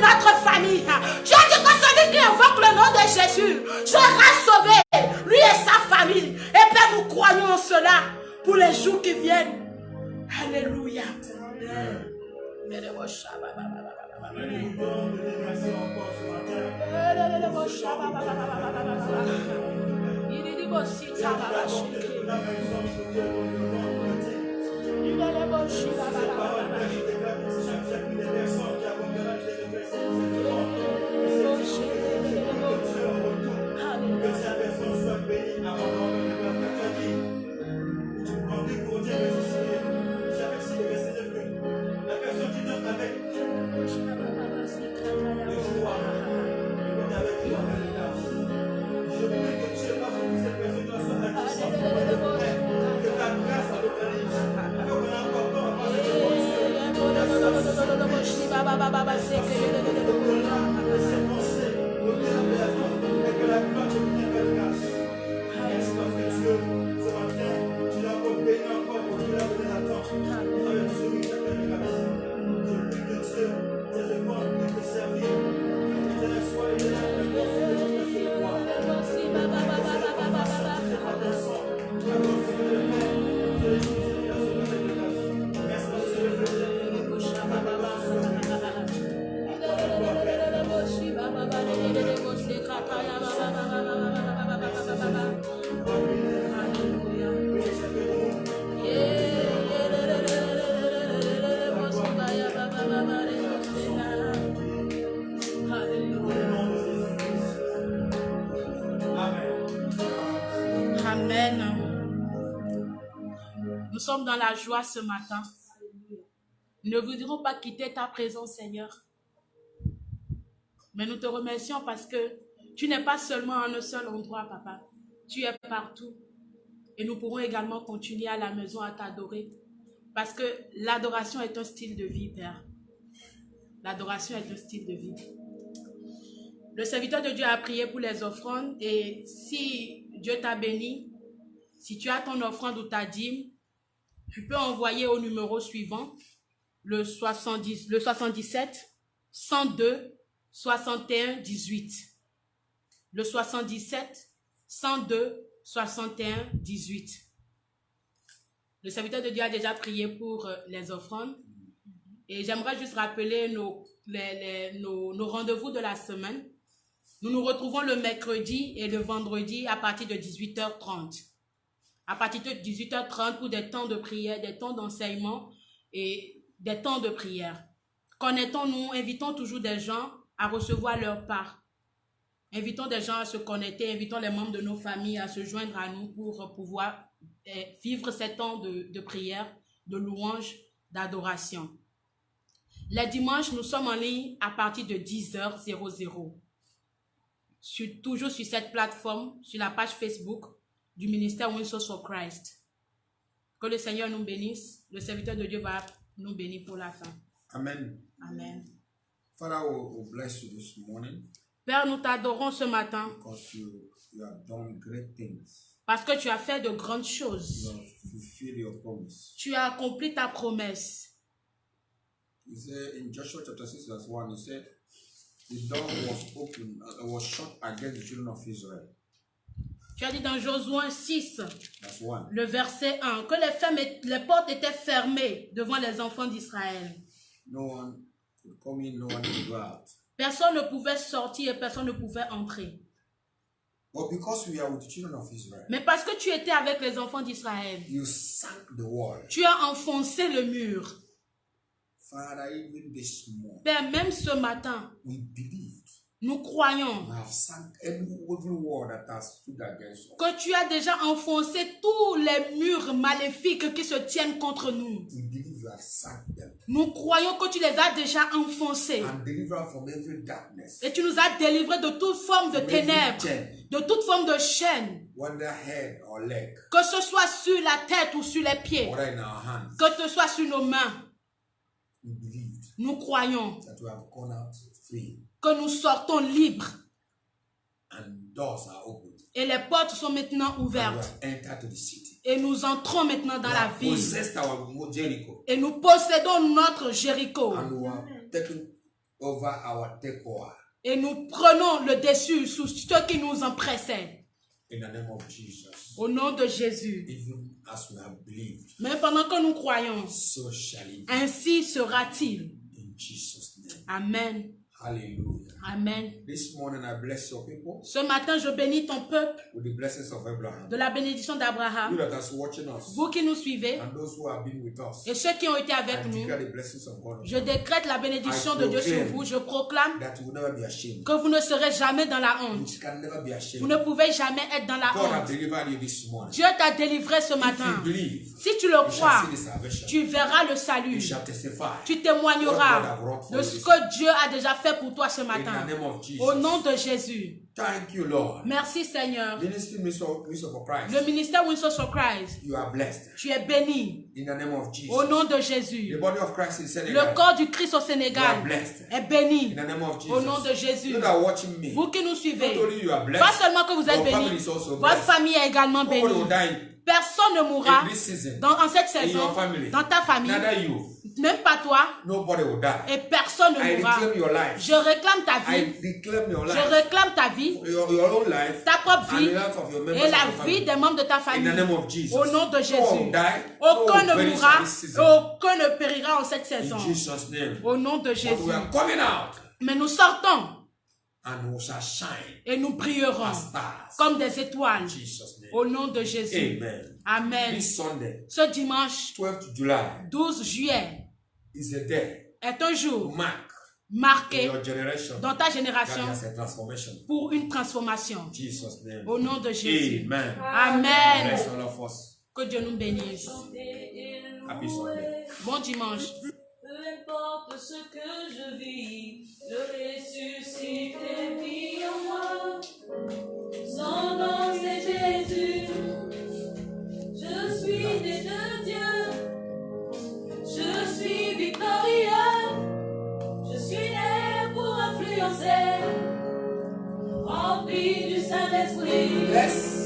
notre famille. Tu as dit que celui qui invoque le nom de Jésus sera sauvé, lui et sa famille. Et Père, nous croyons en cela pour les jours qui viennent. Alléluia. Nous sommes dans la joie ce matin. Nous ne voudrons pas quitter ta présence, Seigneur. Mais nous te remercions parce que tu n'es pas seulement en un seul endroit, Papa. Tu es partout. Et nous pourrons également continuer à la maison à t'adorer. Parce que l'adoration est un style de vie, Père. L'adoration est un style de vie. Le serviteur de Dieu a prié pour les offrandes. Et si Dieu t'a béni, si tu as ton offrande ou ta dîme, tu peux envoyer au numéro suivant, le 77 102 61 18. Le 77 102 61 18. Le serviteur de Dieu a déjà prié pour les offrandes. Et j'aimerais juste rappeler nos rendez-vous de la semaine. Nous nous retrouvons le mercredi et le vendredi à partir de 18h30. À partir de 18h30 pour des temps de prière, des temps d'enseignement et des temps de prière. Connectons-nous, invitons toujours des gens à recevoir leur part. Invitons des gens à se connecter, invitons les membres de nos familles à se joindre à nous pour pouvoir vivre ces temps de prière, de louange, d'adoration. Les dimanches, nous sommes en ligne à partir de 10h00. Toujours sur cette plateforme, sur la page Facebook du ministère Win Souls for Christ. Que le Seigneur nous bénisse. Le serviteur de Dieu va nous bénir pour la fin. Amen. Amen. Father, we bless you this morning. Père, nous t'adorons ce matin. Because you have done great things. Parce que tu as fait de grandes choses. You have fulfilled your promise. Tu as accompli ta promesse. He said in Joshua chapter 6 verse 1, he said, the door was open, was shut against the children of Israel. Tu as dit dans Josué 6, That's one. le verset 1, que les portes étaient fermées devant les enfants d'Israël. No one could come in, no one could go out. Personne ne pouvait sortir et personne ne pouvait entrer. But because we are with the children of Israel, Mais parce que tu étais avec les enfants d'Israël, you sank the wall. tu as enfoncé le mur. Father, even this morning, Père, même ce matin, we believed nous croyons you have sank every wall that has stood against us. que tu as déjà enfoncé tous les murs maléfiques qui se tiennent contre nous. We believe you have sank them Nous croyons que tu les as déjà enfoncés. and delivered from every darkness, Et tu nous as délivrés de toute forme de from every ténèbres, chain, de toute forme de chaîne, whether head or leg, que ce soit sur la tête ou sur les pieds, whether in our hands. que ce soit sur nos mains. We believed Nous croyons that we have gone out free que nous sortons libres and doors are open. et les portes sont maintenant And we ouvertes. have entered to the city. Et nous entrons maintenant dans We la have ville. possessed our Jericho. Et nous possédons notre Jéricho. And we have taken over our takeover. Et nous prenons le dessus sur ceux qui nous en précèdent. In the name of Jesus. Au nom de Jésus. Even as we have believed, Mais pendant que nous croyons, so shall it be. ainsi sera-t-il. In Jesus' name. Amen. Hallelujah. Amen. This morning I bless your people Ce matin, je bénis ton peuple with the blessings of Abraham. de la bénédiction You d'Abraham. that are watching us Vous qui nous suivez and those who have been with us. et ceux qui ont été I avec nous, declare the blessings of God je décrète la bénédiction de Dieu sur vous. Je proclame that you will never be ashamed. que vous ne serez jamais dans la honte. You can never be ashamed. Vous ne pouvez jamais être dans la God has honte. delivered you this morning. Dieu t'a délivré ce If matin. you believe, Si tu le you crois, shall see the salvation. tu verras le You salut. shall testify. Tu témoigneras de ce que Dieu a déjà fait pour toi ce In the matin. name of Jesus. Au nom de Jésus. Thank you, Lord. Merci Seigneur. Ministry for Christ. Le ministère Windsor for Christ, You are blessed. tu es béni. In the name of Jesus. Au nom de The Jésus. body of Christ in Le Senegal. corps du Christ au You are Sénégal blessed. est In béni. the name of Jesus. Au nom de Jésus. You that are watching me. Vous qui nous suivez, Not only you are blessed. pas seulement que vous êtes your family bénis, is also votre blessed. famille est également Nobody will bénie. die Personne ne mourra in this season. en cette In saison, your family. dans ta famille, Neither you. même pas toi, Nobody will die. et personne ne I mourra. reclaim your life. Je réclame ta I vie, reclaim your je life. réclame ta vie, Your own life. ta propre And vie the life of your members et of la your vie family. des membres de ta In famille. the name of Jesus. Au nom de No one Jésus. will die. Aucun No one ne will perish mourra, in this season. aucun ne périra en cette saison. In Jesus' name. Au nom de But Jésus. we are coming out Mais nous sortons and we shall shine et nous brillerons as stars. comme des étoiles. In Jesus' name. Au nom de Jésus. Amen. Amen. This Sunday, Ce dimanche 12th July, 12 juillet is a day est un to jour mark in marqué your generation dans ta that génération there's a transformation. pour une transformation. In Jesus' name. Au nom de Jésus. Amen. Amen. Bless all of us. Que Dieu nous bénisse. Happy Sunday. Bon dimanche. Peu importe ce que je vis, le ressuscité vit en moi. Son nom c'est Jésus. Je suis né de Dieu. Je suis victorieux. Je suis né pour influencer. Rempli du Saint-Esprit. Bless